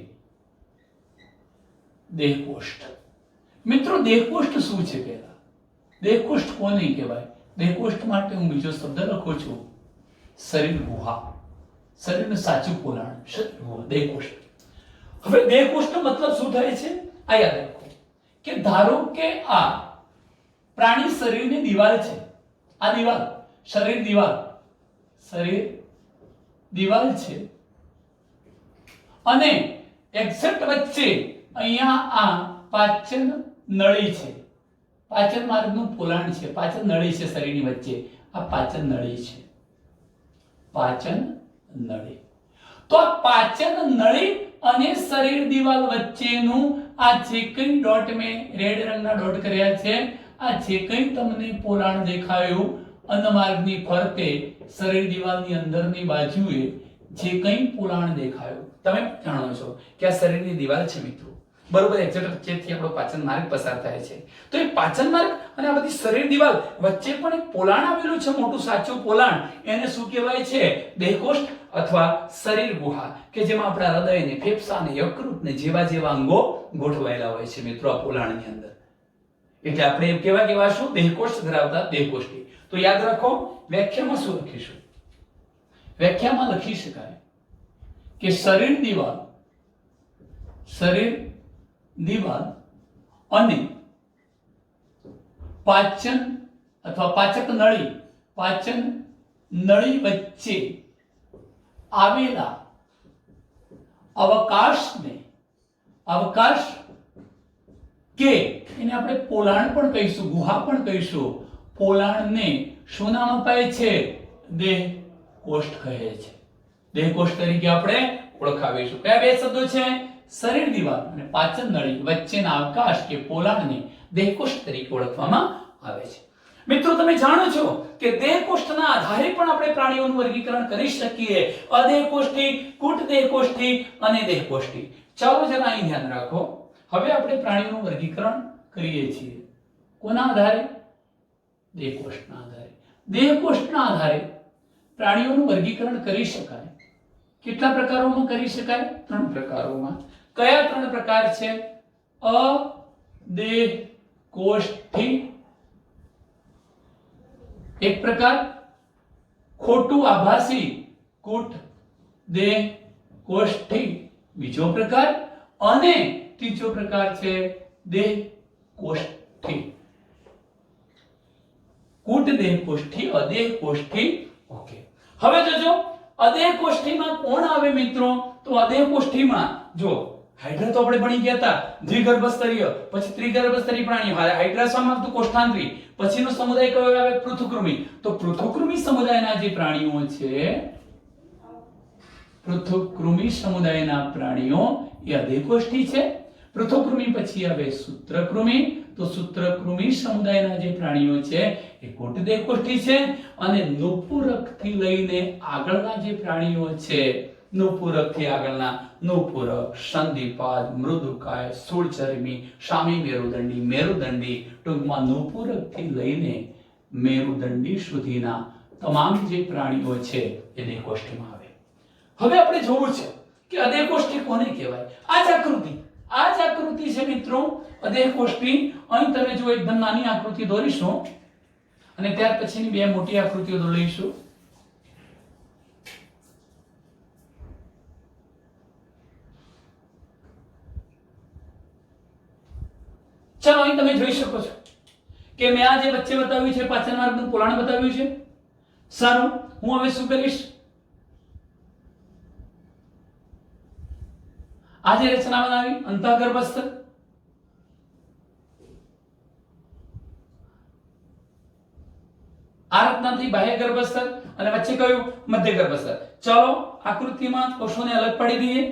દેહકોષ્ઠ. મિત્રો દેહકોષ્ઠ શું છે? પહેલા દેહકોષ્ઠ કોને કહેવાય? દેહકોષ્ઠ માટે હું બીજો શબ્દ લખું છું, શરીર ગુહા. શરીરનું સાચું પોલાણ શરીર ગુહા, દેહકોષ્ઠ. હવે દેહકોષ્ઠનો મતલબ શું થાય છે આ યાદ રાખો કે ધારો કે આ પ્રાણી શરીરની દિવાલ છે, આ દિવાલ શરીર દિવાલ છે, અને એક્ઝેક્ટ વચ્ચે અહીંયા આ પાચન નળી છે, પાચન માર્ગનું પોલાણ છે, પાચન નળી છે શરીરની વચ્ચે, આ પાચન નળી છે, પાચન નળી. તો આ પાચન નળી અને શરીર દિવાલ વચ્ચેનું આ જે કંઈ ડોટ મેં રેડ રંગના ડોટ કર્યા છે, આ જે કંઈ તમને પોલાણ દેખાયું અન્નમાર્ગની ફરતે શરીર દિવાલની અંદરની બાજુએ જે કંઈ પોલાણ દેખાયું, તમે જાણો છો કે આ શરીરની દિવાલ છે મિત્રો, બરોબર. એક્ઝેક્ટ વચ્ચેથી આપણો પાચન માર્ગ પસાર થાય છે. તો એ પાચન માર્ગ અને આ બધી શરીર દિવાલ વચ્ચે પણ એક પોલાણ આવેલું છે, મોટું સાચું પોલાણ. એને શું કહેવાય છે? દેહકોષ્ઠ અથવા શરીર ગુહા, કે જેમાં આપણા હૃદય ને ફેફસા ને યકૃત ને જેવા અંગો ગોઠવાયેલા હોય છે મિત્રો આ પોલાણની અંદર. એટલે આપણે એમ કેવા શું? દેહકોષ્ઠ ધરાવતા દેહકોષ્ઠી. તો યાદ રાખો, વ્યાખ્યામાં શું લખીશું? વ્યાખ્યામાં લખી શકાય કે શરીર દિવાલ અને પાચન અથવા પાચક નળી વચ્ચે આવેલા અવકાશ કે એને આપણે પોલાણ પણ કહીશું, ગુહા પણ કહીશું. પોલાણને શું નામ અપાય છે? દેહકોષ્ઠ કહે છે. દેહકોષ્ઠ તરીકે આપણે ઓળખાવીશું. કયા બે શબ્દો છે? શરીર દિવાલ અને પાચન નળી વચ્ચેના અવકાશ કે પોલાણને દેહકોષ્ઠ તરીકે ઓળખવામાં આવે છે. મિત્રો તમે જાણો છો કે દેહકોષ્ઠના આધારે પણ આપણે પ્રાણીઓનું વર્ગીકરણ કરી શકીએ, અદેહકોષ્ઠી, કુટ દેહકોષ્ઠી અને દેહકોષ્ઠી. ચાલો જરા અહીં ધ્યાન રાખો. હવે આપણે પ્રાણીઓનું વર્ગીકરણ કરીએ છીએ કોના આધારે? દેહકોષ્ઠના આધારે. દેહકોષ્ઠના આધારે પ્રાણીઓનું વર્ગીકરણ કરી શકાય. કેટલા પ્રકારોમાં કરી શકાય? 3 પ્રકારોમાં. કયા 3 પ્રકાર છે? અદેહકોષ્ઠી એક પ્રકાર, ખોટું આભાસી કુટ દેહકોષ્ઠી બીજો પ્રકાર, અને ત્રીજો પ્રકાર છે દેહકોષ્ઠી. કુટ દેહકોષ્ઠી, અદેહકોષ્ઠી. ઓકે, હવે જોજો અદેહકોષ્ઠીમાં કોણ આવે મિત્રો? તો અદેહકોષ્ઠીમાં જો હાઇડ્રા તો આપણે ભણી ગયા હતા, દ્વિગર્ભસ્તરીય, પછી ત્રિગર્ભસ્તરીય પ્રાણીઓ. હાઇડ્રા શામાં આવતું? કોષ્ઠાંત્રી. પછીનો સમુદાય કયો આવે? પૃથુકૃમિ. તો પૃથુકૃમિ સમુદાયના જે પ્રાણીઓ છે, પૃથુકૃમિ સમુદાયના પ્રાણીઓ એ અદેહકોષ્ઠી છે. પૃથુકૃમિ પછી આવે સૂત્રકૃમિ. તો સૂત્રકૃમિ સમુદાયના જે પ્રાણીઓ છે એ કુટ દેહકોષ્ઠી છે. અને નુપુરકથી લઈને આગળના જે પ્રાણીઓ છે, નુપુરકથી આગળના નુપુરક, સંધિપાદ, મૃદુકાય, સ્થૂળચર્મી, શામી મેરુદંડી, ટૂંકમાં નુપુરકથી લઈને મેરુદંડી સુધીના તમામ જે પ્રાણીઓ છે એ દેહકોષ્ઠીમાં આવે. હવે આપણે જોવું છે કે અદેહકોષ્ઠી કોને કહેવાય. આ જ આકૃતિ આ જ આકૃતિ છે મિત્રો અદેહ કોષ્ઠી. અહીં તમે જો એકદમ નાની આકૃતિ દોરીશું અને ત્યાર પછીની બે મોટી આકૃતિઓ દોરીશું. ચલો અહીં તમે જોઈ શકો છો કે મેં આ જે વચ્ચે બતાવ્યું છે પાછળ માર્ગનું પોલાણ બતાવ્યું છે. સારું, હું હવે શું કરીશ, આ જે રચના બનાવી અંતઃગર્ભસ્થ, આ રચનાથી બાહ્ય ગર્ભસ્થ અને વચ્ચે કયું મધ્ય ગર્ભસ્થ. ચલો આકૃતિમાં કોષોને અલગ પાડી દઈએ.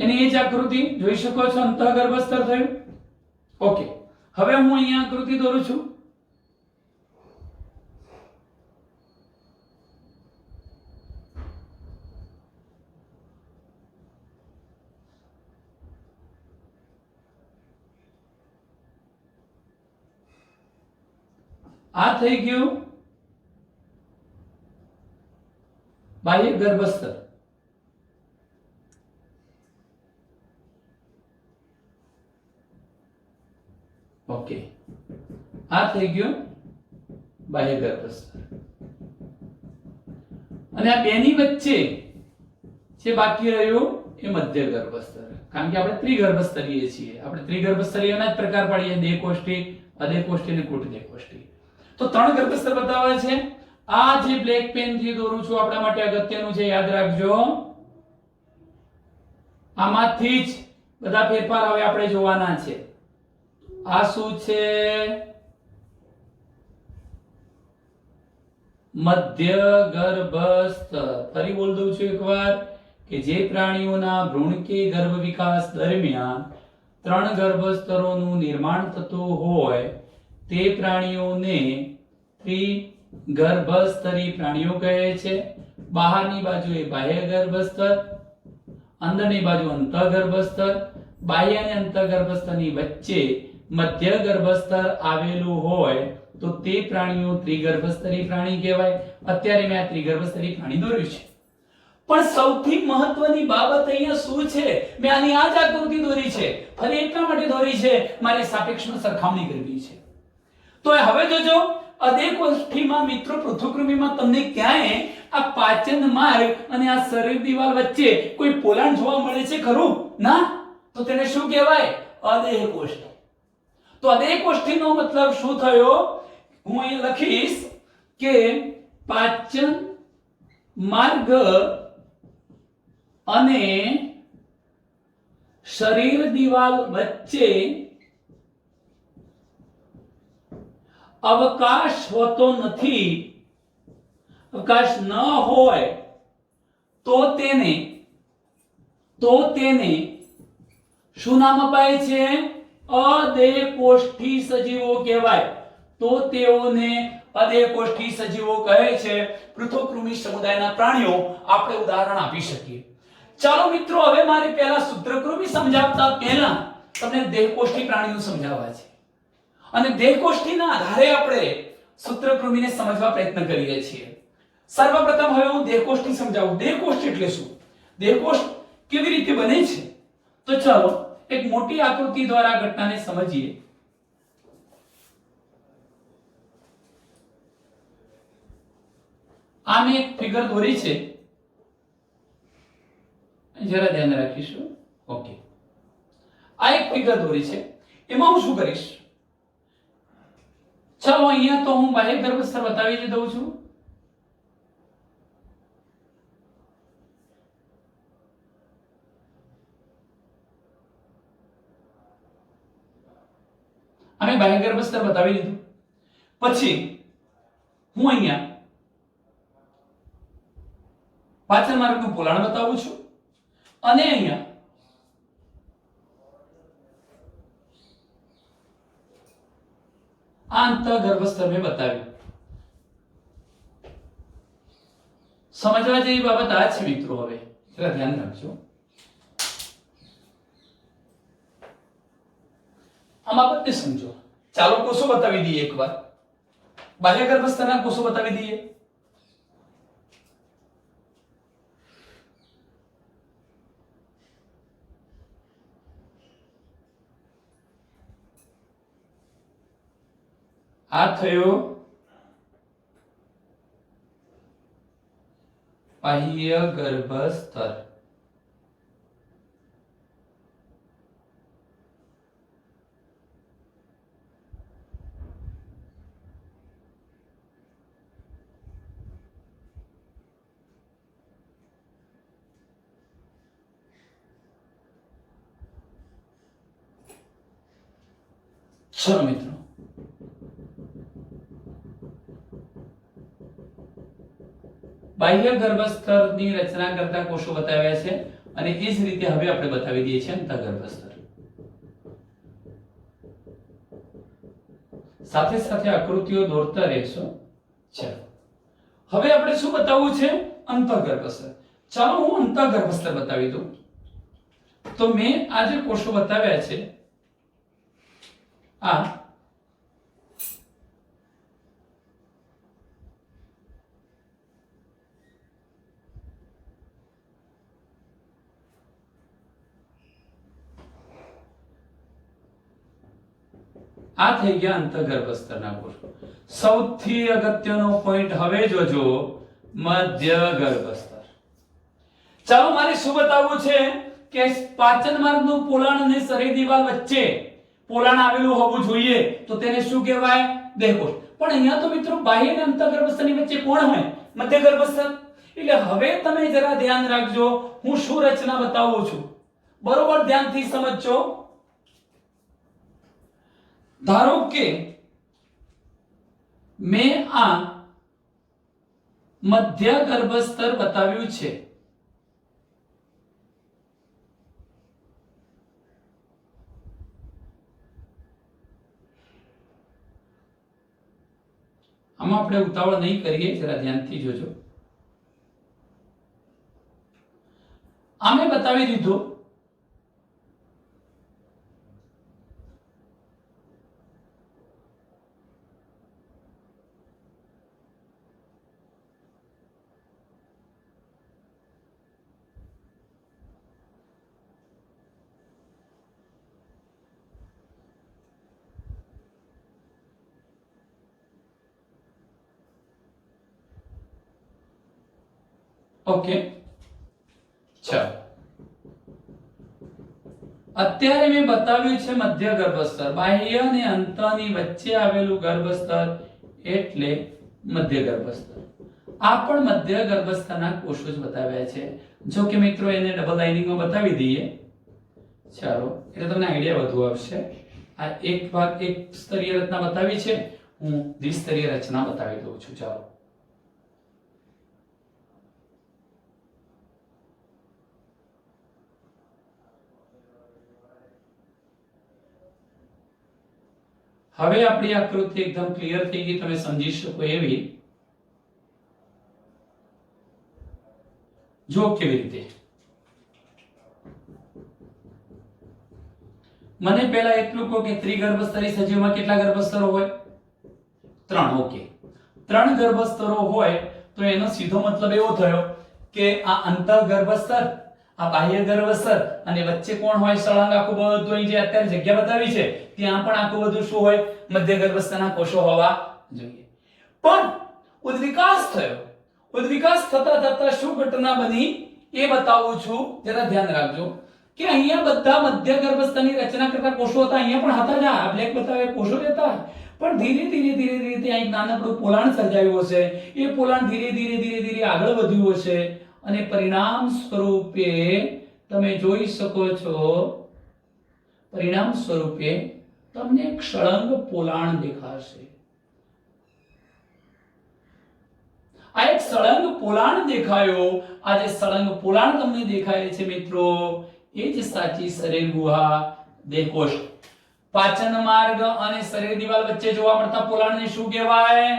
એની એ જ આકૃતિ જોઈ શકો છો, અંતઃગર્ભસ્થ થયું. ઓકે, હવે હું અહીંયા આકૃતિ દોરું છું. આ થઈ ગયું બાહ્ય ગર્ભસ્થ. ઓકે, આ થઈ ગયું બાહ્ય ગર્ભસ્થ. અને આ બેની વચ્ચે જે બાકી રહ્યું એ મધ્ય ગર્ભસ્થ, કારણ કે આપણે ત્રિગર્ભસ્તરીય છીએ. આપણે ત્રિગર્ભસ્તરીયના જ પ્રકાર પાડીએ, દેહ કોષ્ઠી, અદેહ કોષ્ઠી અને કૂટદેહ કોષ્ઠી. તો ત્રણ ગર્ભસ્તર બતાવે છે. આ જે બ્લેક પેન થી દોરું છું આપણા માટે અગત્યનું છે, યાદ રાખજો. આમાંથી જ બધા ફેરફાર હવે આપણે જોવાના છે. આ શું છે, મધ્ય ગર્ભસ્થ. ફરી બોલ દઉં છું એકવાર કે જે પ્રાણીઓના ભ્રૂણ કે ગર્ભ વિકાસ દરમિયાન ત્રણ ગર્ભસ્તરોનું નિર્માણ થતું હોય તે પ્રાણીઓને ત્રિગર્ભસ્તરી પ્રાણીઓ કહે છે. બહારની બાજુએ બાહ્ય ગર્ભસ્તર, અંદરની બાજુ અંતઃગર્ભસ્તર, બાહ્ય અને અંતઃગર્ભસ્તરની વચ્ચે મધ્ય ગર્ભસ્તર આવેલું હોય તો તે પ્રાણીઓ ત્રિગર્ભસ્તરી પ્રાણી કહેવાય. અત્યારે મેં આ ત્રિગર્ભસ્તરી પ્રાણી દોર્યું છે, પણ સૌથી મહત્વની બાબત અહીંયા શું છે, મેં આની આ જ આકૃતિ દોરી છે. ફરી એટલા માટે દોરી છે મારે સાપેક્ષમાં સરખામણી કરવી છે. તો હવે જોજો, અદેહ કોષ્ઠીમાં મિત્રો પૃથુકૃમિમાં તમને ક્યાંય આ પાચન માર્ગ અને આ શરીર દિવાલ વચ્ચે કોઈ પોલાણ જોવા મળે છે ખરું? ના. તો તેને શું કહેવાય? અદેહ કોષ્ઠી. તો અદેહ કોષ્ઠીનો મતલબ શું થયો? હું અહીં લખીશ કે પાચન માર્ગ અને શરીર દિવાલ વચ્ચે અવકાશ હોતો નથી. અવકાશ ન હોય તો તેને શું નામ અપાય છે? અદેહ કોષ્ઠી સજીવો કહેવાય. તો તેઓને અદેહ કોષ્ઠી સજીવો કહે છે. પૃથુકૃમિ સમુદાયના પ્રાણીઓ આપણે ઉદાહરણ આપી શકીએ. ચાલો મિત્રો, હવે મારે પહેલા સૂત્રકૃમિ સમજાવતા પહેલા તમને દેહકોષ્ઠી પ્રાણીઓ સમજાવવા છે, અને દેહકોષ્ઠીના આધારે આપણે સૂત્રકૃમિને સમજવા પ્રયત્ન કરીએ છીએ. સર્વપ્રથમ હવે હું દેહકોષ્ઠી સમજાવું. દેહકોષ્ઠ એટલે શું, દેહકોષ્ઠ કેવી રીતે બને છે? તો ચાલો એક મોટી આકૃતિ દ્વારા ઘટનાને સમજીએ. આ મેં એક ફિગર દોરી છે, જરા ધ્યાન રાખીશું. ઓકે, આ એક ફિગર દોરી છે. એમાં હું શું કરીશ, ચાલો અહીંયા તો હું બાહ્ય ગર્ભસ્તર બતાવી દઉં છું. અમે બાહ્ય ગર્ભસ્તર બતાવી દીધું. પછી હું અહીંયા પાચન માર્ગનું પોલાણ બતાવું છું, અને અહીંયા અંતઃગર્ભસ્તર મેં બતાવ્યું. સમજવા જેવી બાબત આ છે મિત્રો. હવે જરા ધ્યાન રાખજો. આ બાબતને સમજો. ચાલો કોષો બતાવી દઈએ એકવાર. બાહ્ય ગર્ભસ્તરના કોષો બતાવી દઈએ. આ થયો બાહ્ય ગર્ભસ્તર. ચલો મિત્રો, બાહ્ય ગર્ભસ્તરની રચના કરતા કોષો બતાવ્યા છે અને એ જ રીતે હવે આપણે બતાવી દઈએ છીએ અંતઃગર્ભસ્તર. સાથે સાથે આકૃતિઓ દોરતા રહેશો. ચાલો હવે આપણે શું બતાવવું છે? અંતઃગર્ભસ્તર. ચાલો હું અંતઃગર્ભસ્તર બતાવી દઉં. તો મેં આ જે કોષો બતાવ્યા છે આ થઈ ગયા અંતઃગર્ભસ્તરના કોષો. સૌથી અગત્યનો પોઈન્ટ હવે જોજો, મધ્ય ગર્ભસ્તર. ચાલો મારે શું બતાવવું છે કે પાચન માર્ગનું પોલાણ અને શરીર દિવાલ વચ્ચે પોલાણ આવેલું હોવું જોઈએ, તો તેને શું કહેવાય? દેહકોષ. પણ અહીંયા તો મિત્રો બાહ્ય અને અંતઃગર્ભસ્તરની વચ્ચે કોણ હોય? મધ્ય ગર્ભસ્તર. એટલે હવે તમે જરા ધ્યાન રાખજો, હું શું રચના બતાવું છું, બરોબર ધ્યાનથી સમજજો. ધારો કે મેં આ મધ્ય ગર્ભસ્તર બતાવ્યું છે. આમાં આપણે ઉતાવળ નહીં કરીએ, જરા ધ્યાનથી જોજો. આમે બતાવી દીધો ઓકે. ચાલો અત્યારે મેં બતાવ્યું છે મધ્ય ગર્ભસ્તર. બાહ્ય અને અંતની વચ્ચે આવેલું ગર્ભસ્તર એટલે મધ્ય ગર્ભસ્તર. આ પણ મધ્ય ગર્ભસ્તરના કોષો જ બતાવ્યા છે. જો કે મિત્રો એને ડબલ લાઇનિંગમાં બતાવી દઈએ. ચાલો એટલે તમને આઈડિયા વધુ આવશે. આ એક ભાગ એક સ્તરીય રચના બતાવી છે, હું દ્વિસ્તરીય રચના બતાવી દઉં છું. ચાલો હવે આપણી આકૃતિ એકદમ ક્લિયર થઈ ગઈ, તમે સમજી શકો એવી. જો કેવી રીતે. મને પહેલા એટલું કહો કે ત્રિગર્ભસ્તરી સજીવમાં કેટલા ગર્ભસ્તરો હોય? 3. ઓકે, 3 ગર્ભસ્તરો હોય તો એનો સીધો મતલબ એવો થયો કે આ અંતઃગર્ભસ્તર, આ બાહ્ય ગર્ભસ્તર અને વચ્ચે કોણ હોય? સળંગ આખું બધું અહીં જે અત્યારે જગ્યા બતાવી છે ત્યાં પણ આખું બધું શું હોય? મધ્ય ગર્ભસ્તરના કોષો હોવા જોઈએ. પણ ઉદ્વિકાસ થયો. ઉદ્વિકાસ થતા થતા શું ઘટના બની એ બતાવું છું, જરા ધ્યાન રાખજો કે અહીંયા બધા મધ્ય ગર્ભસ્તરની રચના કરતા કોષો હતા. અહીંયા પણ હતા જ, આ બ્લેક બતાવે કોષો જ હતા. પણ ધીરે ધીરે ધીરે ધીરે ત્યાં એક નાનકડું પોલાણ સર્જાયું હશે. એ પોલાણ ધીરે ધીરે ધીરે ધીરે આગળ વધ્યું હશે અને પરિણામ સ્વરૂપે તમે જોઈ શકો છો, પરિણામ સ્વરૂપે તમને એક સળંગ પોલાણ દેખાશે. આ એક સળંગ પોલાણ દેખાયો. આ જે સળંગ પોલાણ તમને દેખાય છે મિત્રો, એ જ સાચી શરીર ગુહા દેહકોષ. પાચન માર્ગ અને શરીર દિવાલ વચ્ચે જોવા મળતા પોલાણને શું કહેવાય?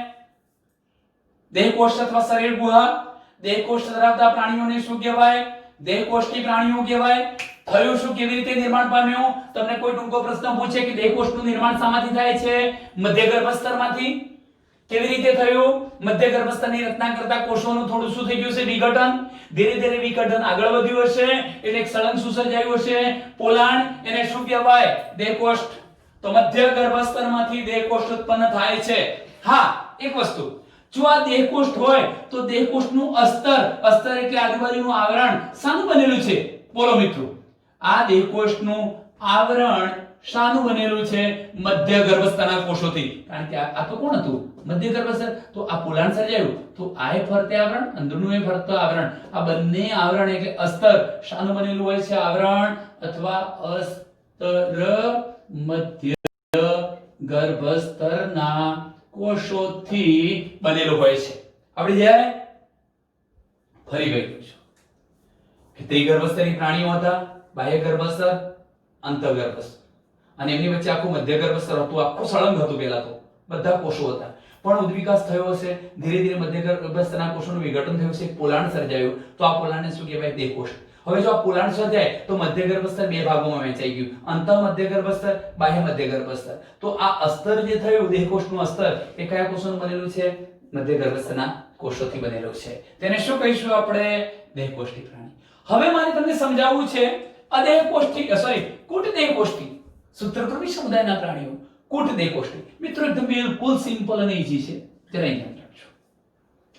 દેહકોષ અથવા શરીર ગુહા. દેહકોષ ધરાવતા પ્રાણીઓને શું કહેવાય? દેહકોષ્ઠી પ્રાણીઓ કહેવાય. થયું શું, કેવી રીતે નિર્માણ પામ્યું? તમને કોઈ ટૂંકો પ્રશ્ન પૂછે કે દેહકોષનું નિર્માણ શામાંથી થાય છે? મધ્ય ગર્ભસ્તરમાંથી. કેવી રીતે થયું? મધ્ય ગર્ભસ્તરની રચના કરતા કોષોનું થોડું શું થઈ ગયું છે? વિઘટન. ધીરે ધીરે વિઘટન આગળ વધ્યું હશે એટલે એક સળંગ શું સર્જાયું હશે? પોલાણ. એને શું કહેવાય? દેહકોષ્ઠ. તો મધ્ય ગર્ભસ્તરમાંથી દેહકોષ્ઠ ઉત્પન્ન થાય છે. હા, એક વસ્તુ, જો આ દેહકોષ્ઠ હોય તો દેહકોષ્ઠનું અસ્તર, અસ્તર એટલે આજુબાજુનું આવરણ શાનું બનેલું છે? બોલો મિત્રો. આ દેહકોષ્ઠનું આવરણ શાનું બનેલું છે? મધ્ય ગર્ભસ્તરના કોષોથી. કારણ કે આ તો કોણ હતું? મધ્ય ગર્ભસ્તર. તો આ પોલાણ સર્જાયું તો આ ફરતે આવરણ, અંદરનું એ ફરતું આવરણ, આ બંને આવરણ એટલે અસ્તર શાનું બનેલું હોય છે? આવરણ અથવા અસ્તર મધ્ય ગર્ભસ્તરના કોષોથી બનેલું હોય છે. આપણે જ્યારે ફરી ગયું છે કે ત્રિગર્ભસ્તરી પ્રાણીઓ હતા, બાહ્ય ગર્ભસ્તર, અંતઃગર્ભસ્તર, અને એમની વચ્ચે આખું મધ્ય ગર્ભસ્તર હતું, આખું સળંગ હતું. પહેલા તો બધા કોષો હતા, પણ ઉદ્વિકાસ થયો હશે, ધીરે ધીરે મધ્ય ગર્ભસ્તરના કોષોનું વિઘટન થયું છે, પોલાણ સર્જાયું. તો આ પોલાણને શું કહેવાય? દેહકોષ્ઠ. હવે જો આ પોલાણ સર્જાય તો મધ્ય ગર્ભસ્તર બે ભાગોમાં વહેંચાઈ ગયું, અંતઃ મધ્ય ગર્ભસ્તર, બાહ્ય મધ્ય ગર્ભસ્તર. તો આ અસ્તર જે થયું, દેહકોષ્ઠનું અસ્તર, એ કયા કોષોનું બનેલું છે? મધ્ય ગર્ભસ્તરના કોષોથી બનેલું છે. તેને શું કહીશું આપણે? દેહકોષ્ઠી પ્રાણી. હવે મારે તમને સમજાવવું છે અદેહકોષ્ઠી, સોરી, કૂટ દેહકોષ્ઠી. સૂત્રકર્મી સમુદાયના પ્રાણીઓ કૂટ દેહકોષ્ઠી. મિત્રો એકદમ બિલકુલ સિમ્પલ અને ઈઝી છે. જરા ધ્યાન રાખજો.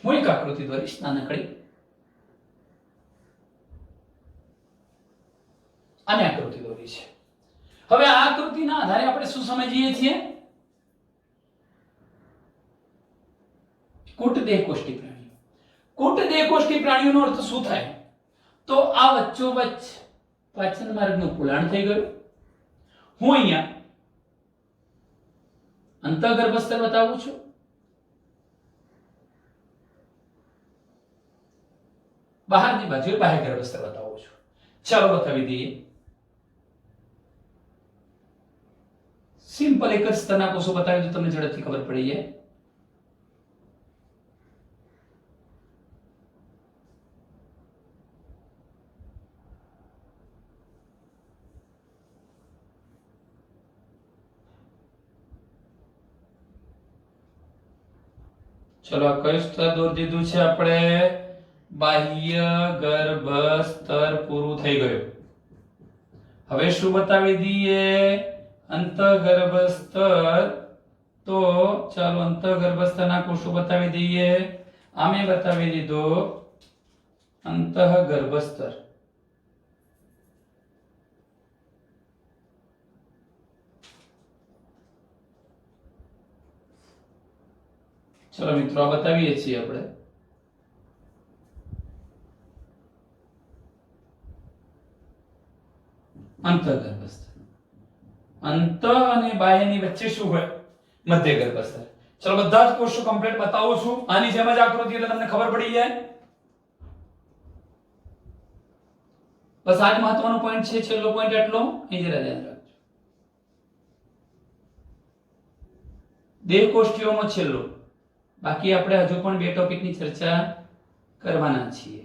હું એક આકૃતિ દોરીશ નાનકડી. અને આકૃતિ દોરી છે. હવે આ આકૃતિના આધારે આપણે શું સમજીએ છીએ? કૂટ દેહકોષ્ઠી પ્રાણીઓ. કૂટ દેહકોષ્ઠી પ્રાણીઓનો અર્થ શું થાય? તો આ વચ્ચોવચ્ચ પાચન માર્ગનું પોલાણ થઈ ગયું. હું અહીંયા અંતઃગર્ભસ્તર બતાવું છું, બહારની બાજુએ બાહ્ય ગર્ભસ્તર બતાવું છું. ચાલો બતાવી દઈએ. સિમ્પલ એક જ સ્તરના કોષો બતાવી તો તમને ઝડપથી ખબર પડી જાય. ચલો આ કયું સ્તર દોરી દીધું છે આપણે? બાહ્ય ગર્ભસ્તર પૂરું થઈ ગયું. હવે શું બતાવી દઈએ? અંતઃગર્ભસ્તર. તો ચાલો અંતઃગર્ભસ્તરના કોષો બતાવી દઈએ. આમે બતાવી દીધો અંતઃગર્ભસ્તર. ચલો મિત્રો આ બતાવીએ છીએ આપણે. અંતઃગર્ભસ્તર. અંત અને બાહ્યની વચ્ચે શું હોય? મધ્ય ગર્ભસ્તર. ચલો બધા જ કોષો કમ્પ્લીટ બતાવું છું. આની જેમ જ આકૃતિ એટલે તમને ખબર પડી જાય. બસ આ જ મહત્વનો પોઈન્ટ છે, છેલ્લો પોઈન્ટ એટલો. અહીં જરા ધ્યાન રાખજો. દેહકોષ્ઠીઓમાં છેલ્લો. બાકી આપણે હજુ પણ બે ટોપિકની ચર્ચા કરવાના છીએ.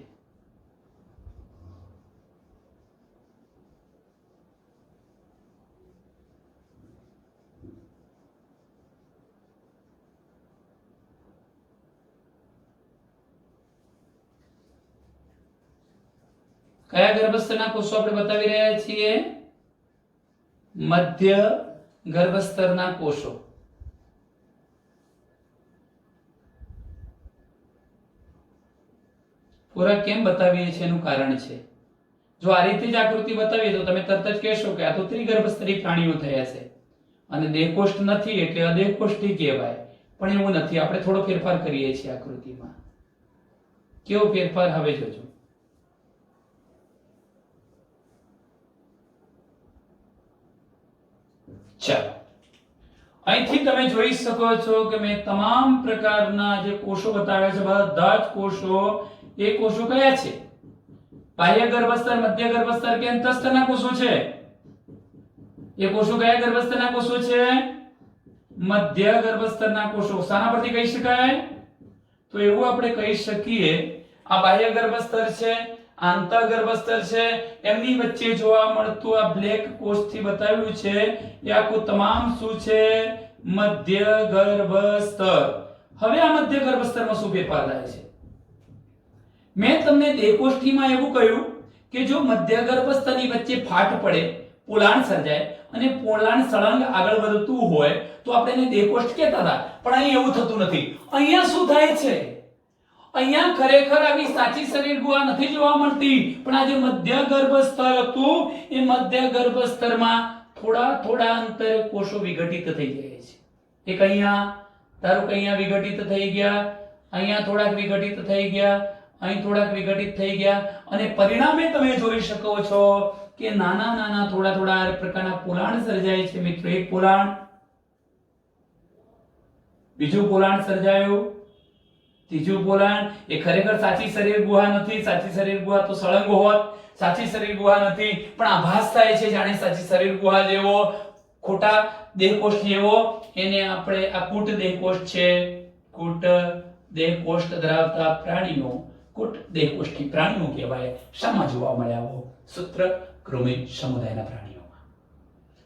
કયા ગર્ભસ્તરના કોષો આપણે બતાવી રહ્યા છીએ? મધ્ય ગર્ભસ્તરના કોષો. પૂરા કેમ બતાવીએ છીએ એનું કારણ છે. જો આ રીતે જ આકૃતિ બતાવીએ તો તમે તરત જ કહેશો કે આ તો ત્રિગર્ભસ્તરી પ્રાણીઓ થયા છે અને દેહકોષ્ઠ નથી એટલે અદેહકોષ્ઠી કહેવાય. પણ એવું નથી, આપણે થોડો ફેરફાર કરીએ છીએ આકૃતિમાં. કેવો ફેરફાર? હવે જોજો. ચાલો અહીંથી તમે જોઈ શકો છો કે મેં તમામ પ્રકારના જે કોષો બતાવ્યા છે, બધા જ કોષો, એ કોષો કયા છે? બાહ્ય ગર્ભસ્તર, મધ્ય ગર્ભસ્તર કે અંતઃસ્તરના કોષો છે. એ કોષો કયા ગર્ભસ્તરના કોષો છે? મધ્ય ગર્ભસ્તરના કોષો. શાના પરથી કહી શકાય? તો એવું આપણે કહી શકીએ, આ બાહ્ય ગર્ભસ્તર છે, આંતઃગર્ભસ્તર છે, એમની વચ્ચે જોવા મળતું આ બ્લેક કોષથી બતાવ્યું છે એ આખું તમામ શું છે? મધ્ય ગર્ભસ્તર. હવે આ મધ્ય ગર્ભસ્તરમાં શું ફેરફાર થાય છે? મેં તમને દેહકોષ્ઠીમાં એવું કહ્યું કે જો મધ્ય ગર્ભસ્તરની વચ્ચે ફાટ પડે, પોલાણ સર્જાય અને પોલાણ સળંગ આગળ વધતું હોય તો આપણે એને દેહકોષ્ઠ કહેતા હતા, પણ અહીં એવું થતું નથી. અહીંયા શું થાય છે? અહીંયા ખરેખર આવી સાચી શરીર ગુહા નથી જોવા મળતી, પણ આ જે મધ્ય ગર્ભસ્તર હતું એ મધ્ય ગર્ભસ્તરમાં થોડા થોડા અંતરે કોષો વિઘટિત થઈ જાય છે. એક અહીંયા ધારો કે અહીંયા વિઘટિત થઈ ગયા, અહીંયા થોડાક વિઘટિત થઈ ગયા, અહીં થોડાક વિઘટિત થઈ ગયા, અને પરિણામે તમે જોઈ શકો છો કે નાના નાના થોડા થોડા આ પ્રકારના પોલાણ સર્જાય છે. મિત્રો, એક પોલાણ, બીજું પોલાણ સર્જાયું, ત્રીજું પોલાણ. એ ખરેખર સાચી શરીર ગુહા નથી. સાચી શરીર ગુહા તો સળંગ હોત, સાચી શરીર ગુહા નથી, પણ આભાસ થાય છે જાણે સાચી શરીર ગુહા જેવો, ખોટા દેહકોષ્ઠ જેવો. એને આપણે આ કૂટ દેહકોષ્ઠ છે. કૂટ દેહકોષ્ઠ ધરાવતા પ્રાણીઓ કૂટ દેહકોષ્ઠી પ્રાણીઓ કહેવાય. શામાં જોવા મળે આવો? સૂત્રકૃમિ સમુદાયના પ્રાણીઓમાં.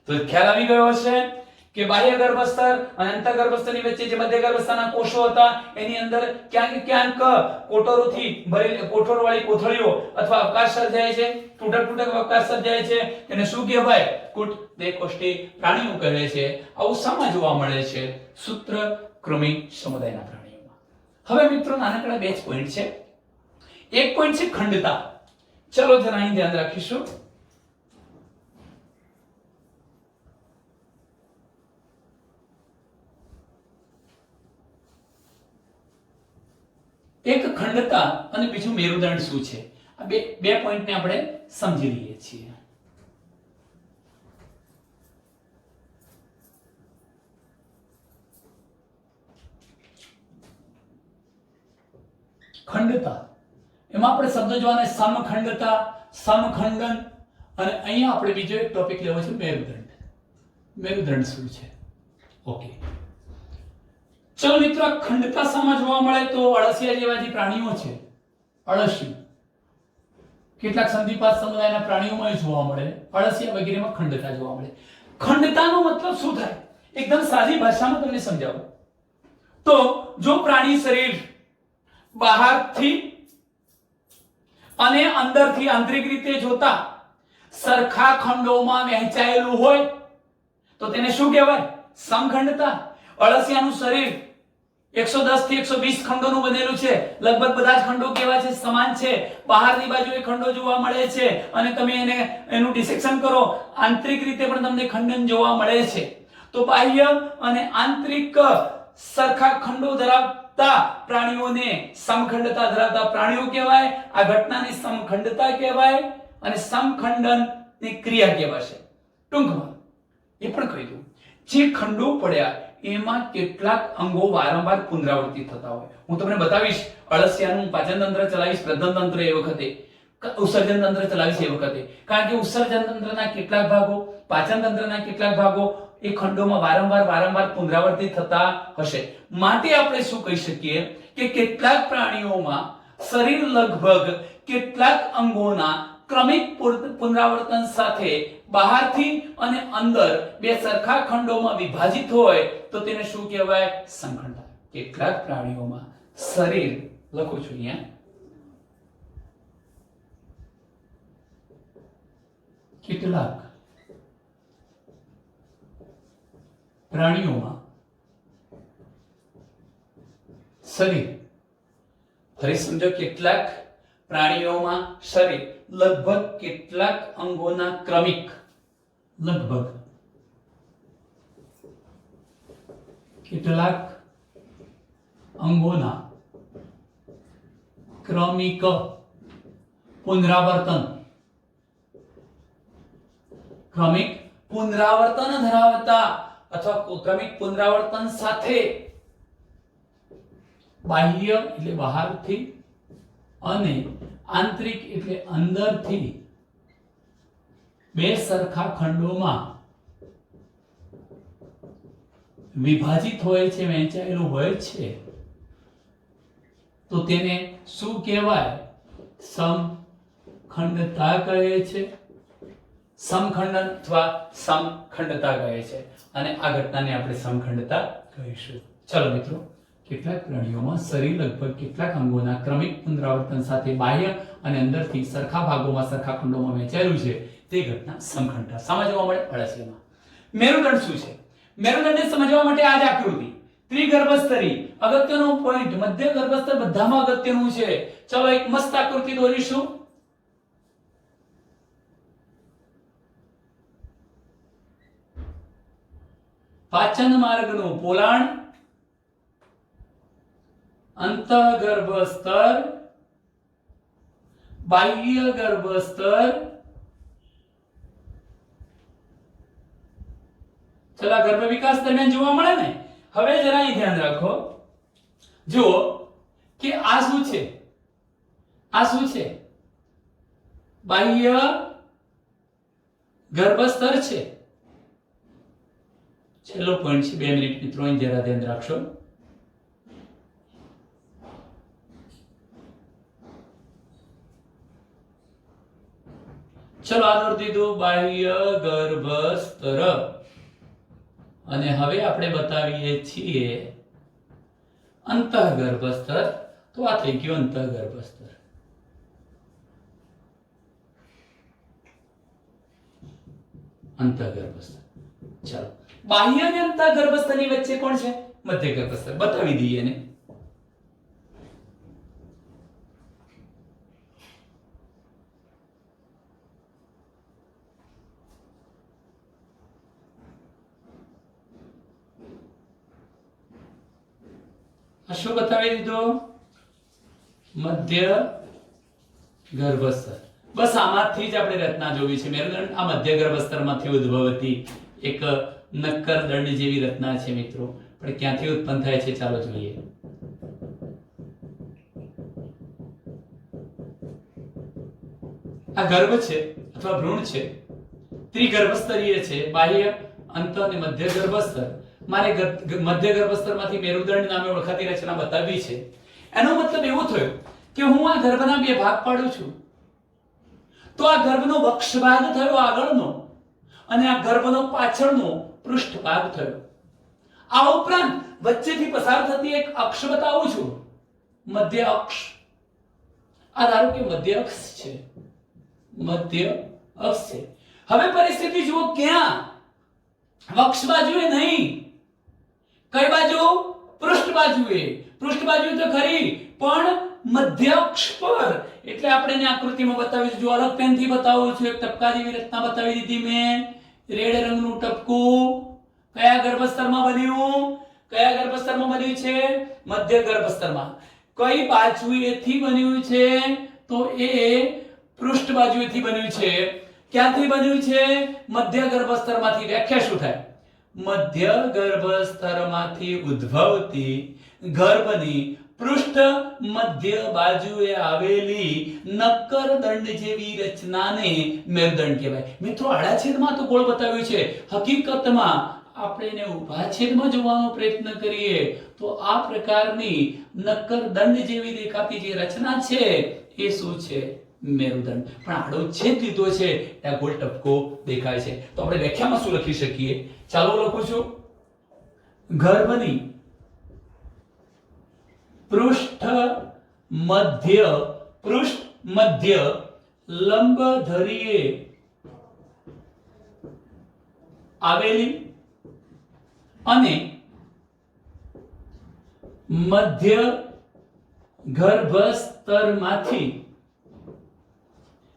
તો ખ્યાલ આવી ગયો હશે કે બાહ્ય ગર્ભસ્તર અને અંતઃ ગર્ભસ્તરની વચ્ચે જે મધ્ય ગર્ભસ્તરના કોષો હતા એની અંદર ક્યાંક કોટરોથી ભરેલી કોઠોરવાળી કોથળીઓ અથવા અવકાશ સર્જાય છે, તૂટક અવકાશ સર્જાય છે. એને શું કહેવાય? કૂટ દેહકોષ્ઠી પ્રાણીઓ કહે છે. આવું શામાં જોવા મળે છે? સૂત્રકૃમિ સમુદાયના પ્રાણીઓમાં. હવે મિત્રો, નાનકડા બે જ પોઈન્ટ છે. એક પોઈન્ટ છે ખંડતા. ચલો જરા અહીં ધ્યાન રાખીશું. એક ખંડતા અને બીજું મેરુદંડ શું છે? આ બે પોઈન્ટને આપણે સમજી લઈએ છીએ. ખંડતા, એમાં આપણે શબ્દ જોવાના સમખંડતા, સમખંડન, અને અહીંયા આપણે બીજો એક ટોપિક લેવો છે મેરુદંડ. મેરુદંડ શું છે? ઓકે, ચલો મિત્રો, ખંડતા શામાં જોવા મળે? તો અળસિયા જેવા જે પ્રાણીઓ છે, અળસિયું, કેટલાક સંધિપાત સમુદાયના પ્રાણીઓમાં જોવા મળે, અળસિયા વગેરેમાં ખંડતા જોવા મળે. ખંડતાનો મતલબ શું થાય? એકદમ સાદી ભાષામાં તમને સમજાવું તો, જો પ્રાણી શરીર બહારથી અને અંદરથી આંતરિક રીતે જોતા સરખા ખંડોમાં વહેંચાયેલું હોય તો તેને શું કહેવાય? સમખંડતા. અળસિયાનું શરીર 110 થી 120 ખંડોનું બનેલું છે. લગભગ બધા જ ખંડો કેવા છે? સમાન છે. બહારની બાજુએ ખંડો જોવા મળે છે અને તમે એનું ડિસેક્શન કરો, આંતરિક રીતે પણ તમને ખંડન જોવા મળે છે. તો બાહ્ય અને આંતરિક સરખા ખંડો ધરાવતા પ્રાણીઓને સમખંડતા ધરાવતા પ્રાણીઓ કહેવાય. આ ઘટનાને સમખંડતા કહેવાય અને સમખંડનની ક્રિયા કહેવાશે. ટૂંકમાં એ પણ કહી દઉં, જે ખંડો પડ્યા એમાં કેટલાક અંગો વારંવાર પુનરાવર્તિત થતા હોય. હું તમને બતાવીશ, અળસિયાનું પાચન તંત્ર ચલાવીશ, પ્રજનન તંત્ર એ વખતે, ઉત્સર્જન તંત્ર ચલાવીશ એ વખતે. કારણ કે ઉત્સર્જન તંત્રના કેટલાક ભાગો, પાચન તંત્રના કેટલાક ભાગો એ ખંડોમાં વારંવાર પુનરાવર્તિત થતા હશે. માટે આપણે શું કહી શકીએ કે કેટલાક પ્રાણીઓમાં શરીર લગભગ કેટલાક અંગોના ક્રમિક પુનરાવર્તન સાથે બહારથી અને અંદર બે સરખા ખંડોમાં વિભાજિત હોય તો તેને શું કહેવાય? સમખંડતા. કેટલાક પ્રાણીઓમાં શરીર, લખું છું અહીંયા, કેટલાક પ્રાણીઓમાં શરીર, ફરી સમજો, કેટલાક પ્રાણીઓમાં શરીર લગભગ કેટલાક અંગોના ક્રમિક, લગભગ કેટલાક અંગોના ક્રમિક પુનરાવર્તન, ક્રમિક પુનરાવર્તન ધરાવતા અથવા ક્રમિક પુનરાવર્તન સાથે બાહ્ય એટલે બહારથી અને આંતરિક એટલે અંદરથી બે સરખા ખંડોમાં વિભાજિત હોય છે, વહેંચાયેલું હોય છે, તો તેને શું કહેવાય? સમખંડતા કહે છે. સમખંડન અથવા સમખંડતા કહે છે અને આ ઘટનાને આપણે સમખંડતા કહીશું. ચલો મિત્રો, કેટલાક પ્રાણીઓમાં શરીર લગભગ કેટલાક અંગોના ક્રમિક પુનરાવર્તન સાથે બાહ્ય અને અંદરથી સરખા ભાગોમાં સરખા ખંડોમાં વહેંચાયેલું છે તે ઘટના સમખંડતા સમજવા મળે અળસિયામાં. મેરુદંડ શું છે? મેરુદંડને સમજવા માટે આ જ આકૃતિ ત્રિગર્ભસ્તરી અગત્યનો પોઈન્ટ મધ્ય ગર્ભસ્તર બધામાં અગત્યનું છે. ચલો એક મસ્ત આકૃતિ દોરીશું. પાચન માર્ગનું પોલાણ, અંતઃગર્ભસ્તર, બાહ્ય ગર્ભસ્તર. ચલા ગર્ભ વિકાસ દરમિયાન જોવા મળે ને. હવે જરા અહીં ધ્યાન રાખો, જુઓ કે આ શું છે? આ શું છે? બાહ્ય ગર્ભસ્તર છે. છેલ્લો પોઈન્ટ છે. 2 મિનિટ મિત્રો અહીં જરા ધ્યાન રાખશો. ચલો આગળ દીધું બાહ્ય ગર્ભસ્તર અને હવે આપણે બતાવીએ છીએ અંતઃગર્ભસ્તર. તો આ થઈ ગયું અંતઃગર્ભસ્તર. અંતઃગર્ભસ્તર. ચાલો બાહ્ય અને અંતઃગર્ભસ્તરની વચ્ચે કોણ છે? મધ્ય ગર્ભસ્તર. બતાવી દઈએ એને. શું બતાવી દીધું? મધ્ય ગર્ભસ્તર. બસ આમાંથી જ આપણે રચના જોવી છે. મેરુદંડ આ મધ્ય ગર્ભસ્તરમાંથી ઉદ્ભવતી એક નક્કર દંડ જેવી રચના છે મિત્રો. પણ ક્યાંથી ઉત્પન્ન થાય છે ચાલો જોઈએ. આ ગર્ભ છે અથવા ભ્રૂણ છે. ત્રિગર્ભસ્તરીય છે. બાહ્ય, અંત અને મધ્ય ગર્ભસ્તર. મારે મધ્ય ગર્ભસ્તરમાંથી મેરુદંડ નામે ઓળખાતી રચના બતાવવી છે. એનો મતલબ એવો થયો કે હું આ ગર્ભના બે ભાગ પાડું છું. તો આ ગર્ભનો વક્ષ ભાગ થયો આગળનો અને આ ગર્ભનો પાછળનો પૃષ્ઠ ભાગ થયો. આ ઉપરાંત વચ્ચેથી પસાર થતી એક અક્ષ બતાવું છું, મધ્ય અક્ષ. આ ધારો કે મધ્ય અક્ષ છે. મધ્ય અક્ષ છે. હવે પરિસ્થિતિ જુઓ, ક્યાં? વક્ષ બાજુએ નહીં. કઈ બાજુ? પૃષ્ઠ બાજુએ. પૃષ્ઠ બાજુ તો ખરી, પણ મધ્ય અક્ષ પર. એટલે આપણે એને આકૃતિમાં બતાવી જો અલગ પેનથી બતાવું છું. એક ટપકા જેવી રચના બતાવી દીધી મેં. રેડ રંગનું ટપકું કયા ગર્ભસ્તરમાં બન્યું? કયા ગર્ભસ્તરમાં બન્યું છે? મધ્ય ગર્ભસ્તરમાં. કઈ બાજુએથી બન્યું છે? તો એ પૃષ્ઠ બાજુએથી બન્યું છે. ક્યાંથી બન્યું છે? મધ્ય ગર્ભસ્તરમાંથી. વ્યાખ્યા શું થાય? મધ્ય ગર્ભસ્તરમાંથી ઉદ્ભવતી ગર્ભની પૃષ્ઠ મધ્ય બાજુએ આવેલી નક્કર દંડ જેવી રચનાને મેરુદંડ કહેવાય. મિત્રો આડા છેદમાં તો ગોળ બતાવ્યું છે. હકીકતમાં આપણે એને ઊભા છેદમાં જોવાનો પ્રયત્ન કરીએ તો આ પ્રકારની નક્કર દંડ જેવી દેખાતી જે રચના છે એ શું છે? મેરુદંડ. પણ આડો છેદ લીધો છે ત્યાં ગોળ ટપકો દેખાય છે. તો આપણે વ્યાખ્યામાં શું લખી શકીએ? ચાલો લખું છું. ગર્ભની પૃષ્ઠ મધ્ય લંબ ધરીએ આવેલી અને મધ્ય ગર્ભસ્તરમાંથી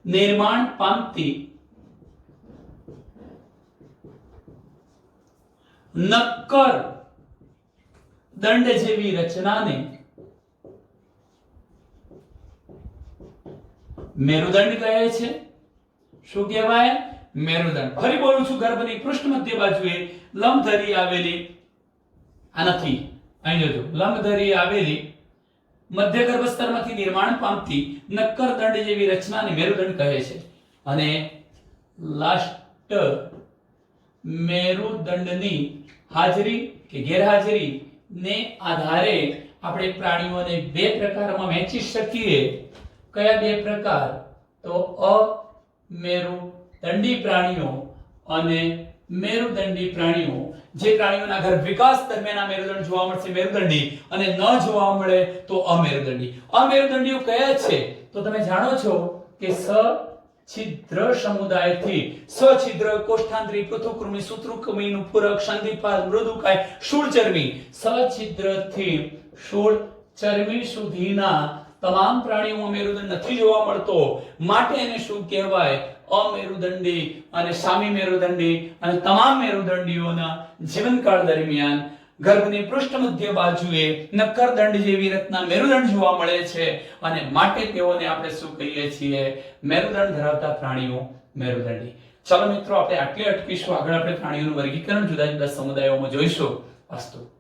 નિર્માણ પામતી નક્કર દંડ જેવી રચનાને મેરુદંડ કહે છે. શું કહેવાય? મેરુદંડ. ફરી બોલું છું. ગર્ભની પૃષ્ઠ મધ્ય બાજુએ લંબ ધરી આવેલી, આ નથી, અહીં જોજો, લંબ ધરી આવેલી મધ્ય ગર્ભસ્તરમાંથી નિર્માણ પામતી નક્કર દંડ જેવી રચનાને મેરુદંડ કહે છે. અને લાસ્ટ મેરુદંડની હાજરી કે ગેરહાજરી ને આધારે આપણે પ્રાણીઓને બે પ્રકારમાં વહેંચી શકીએ. કયા બે પ્રકાર? તો અમેરુદંડી પ્રાણીઓ અને મેરુદંડી પ્રાણીઓ, જે પ્રાણીઓના ગર્ભ વિકાસ દરમિયાન આ મેરુદંડ જોવા મળશે મેરુદંડી, અને ન જોવા મળે તો અમેરુદંડી. અમેરુદંડીઓ કયા છે તો તમે જાણો છો કે સછિદ્ર સમુદાયથી સછિદ્ર, કોષ્ઠાંતરી, પૃથુકૃમિ, સૂત્રુકૃમિનું પૂરક, સંધિપાદ, મૃદુકાય, શૂળચર્મી. સછિદ્રથી શૂળચર્મી સુધીના તમામ પ્રાણીઓમાં મેરુદંડ નથી જોવા મળતો, માટે એને શું કહેવાય? અમેરુદંડી. અને સામી મેરુદંડી અને તમામ મેરુદંડીઓના જીવનકાળ દરમિયાન ગર્ભની પૃષ્ઠ મધ્ય બાજુએ નક્કર દંડ જેવી રચના મેરુદંડ જોવા મળે છે, અને માટે તેઓને આપણે શું કહીએ છીએ? મેરુદંડ ધરાવતા પ્રાણીઓ મેરુદંડી. ચલો મિત્રો, આપણે આટલે અટકીશું. આગળ આપણે પ્રાણીઓનું વર્ગીકરણ જુદા જુદા સમુદાયોમાં જોઈશું. અસ્તુ.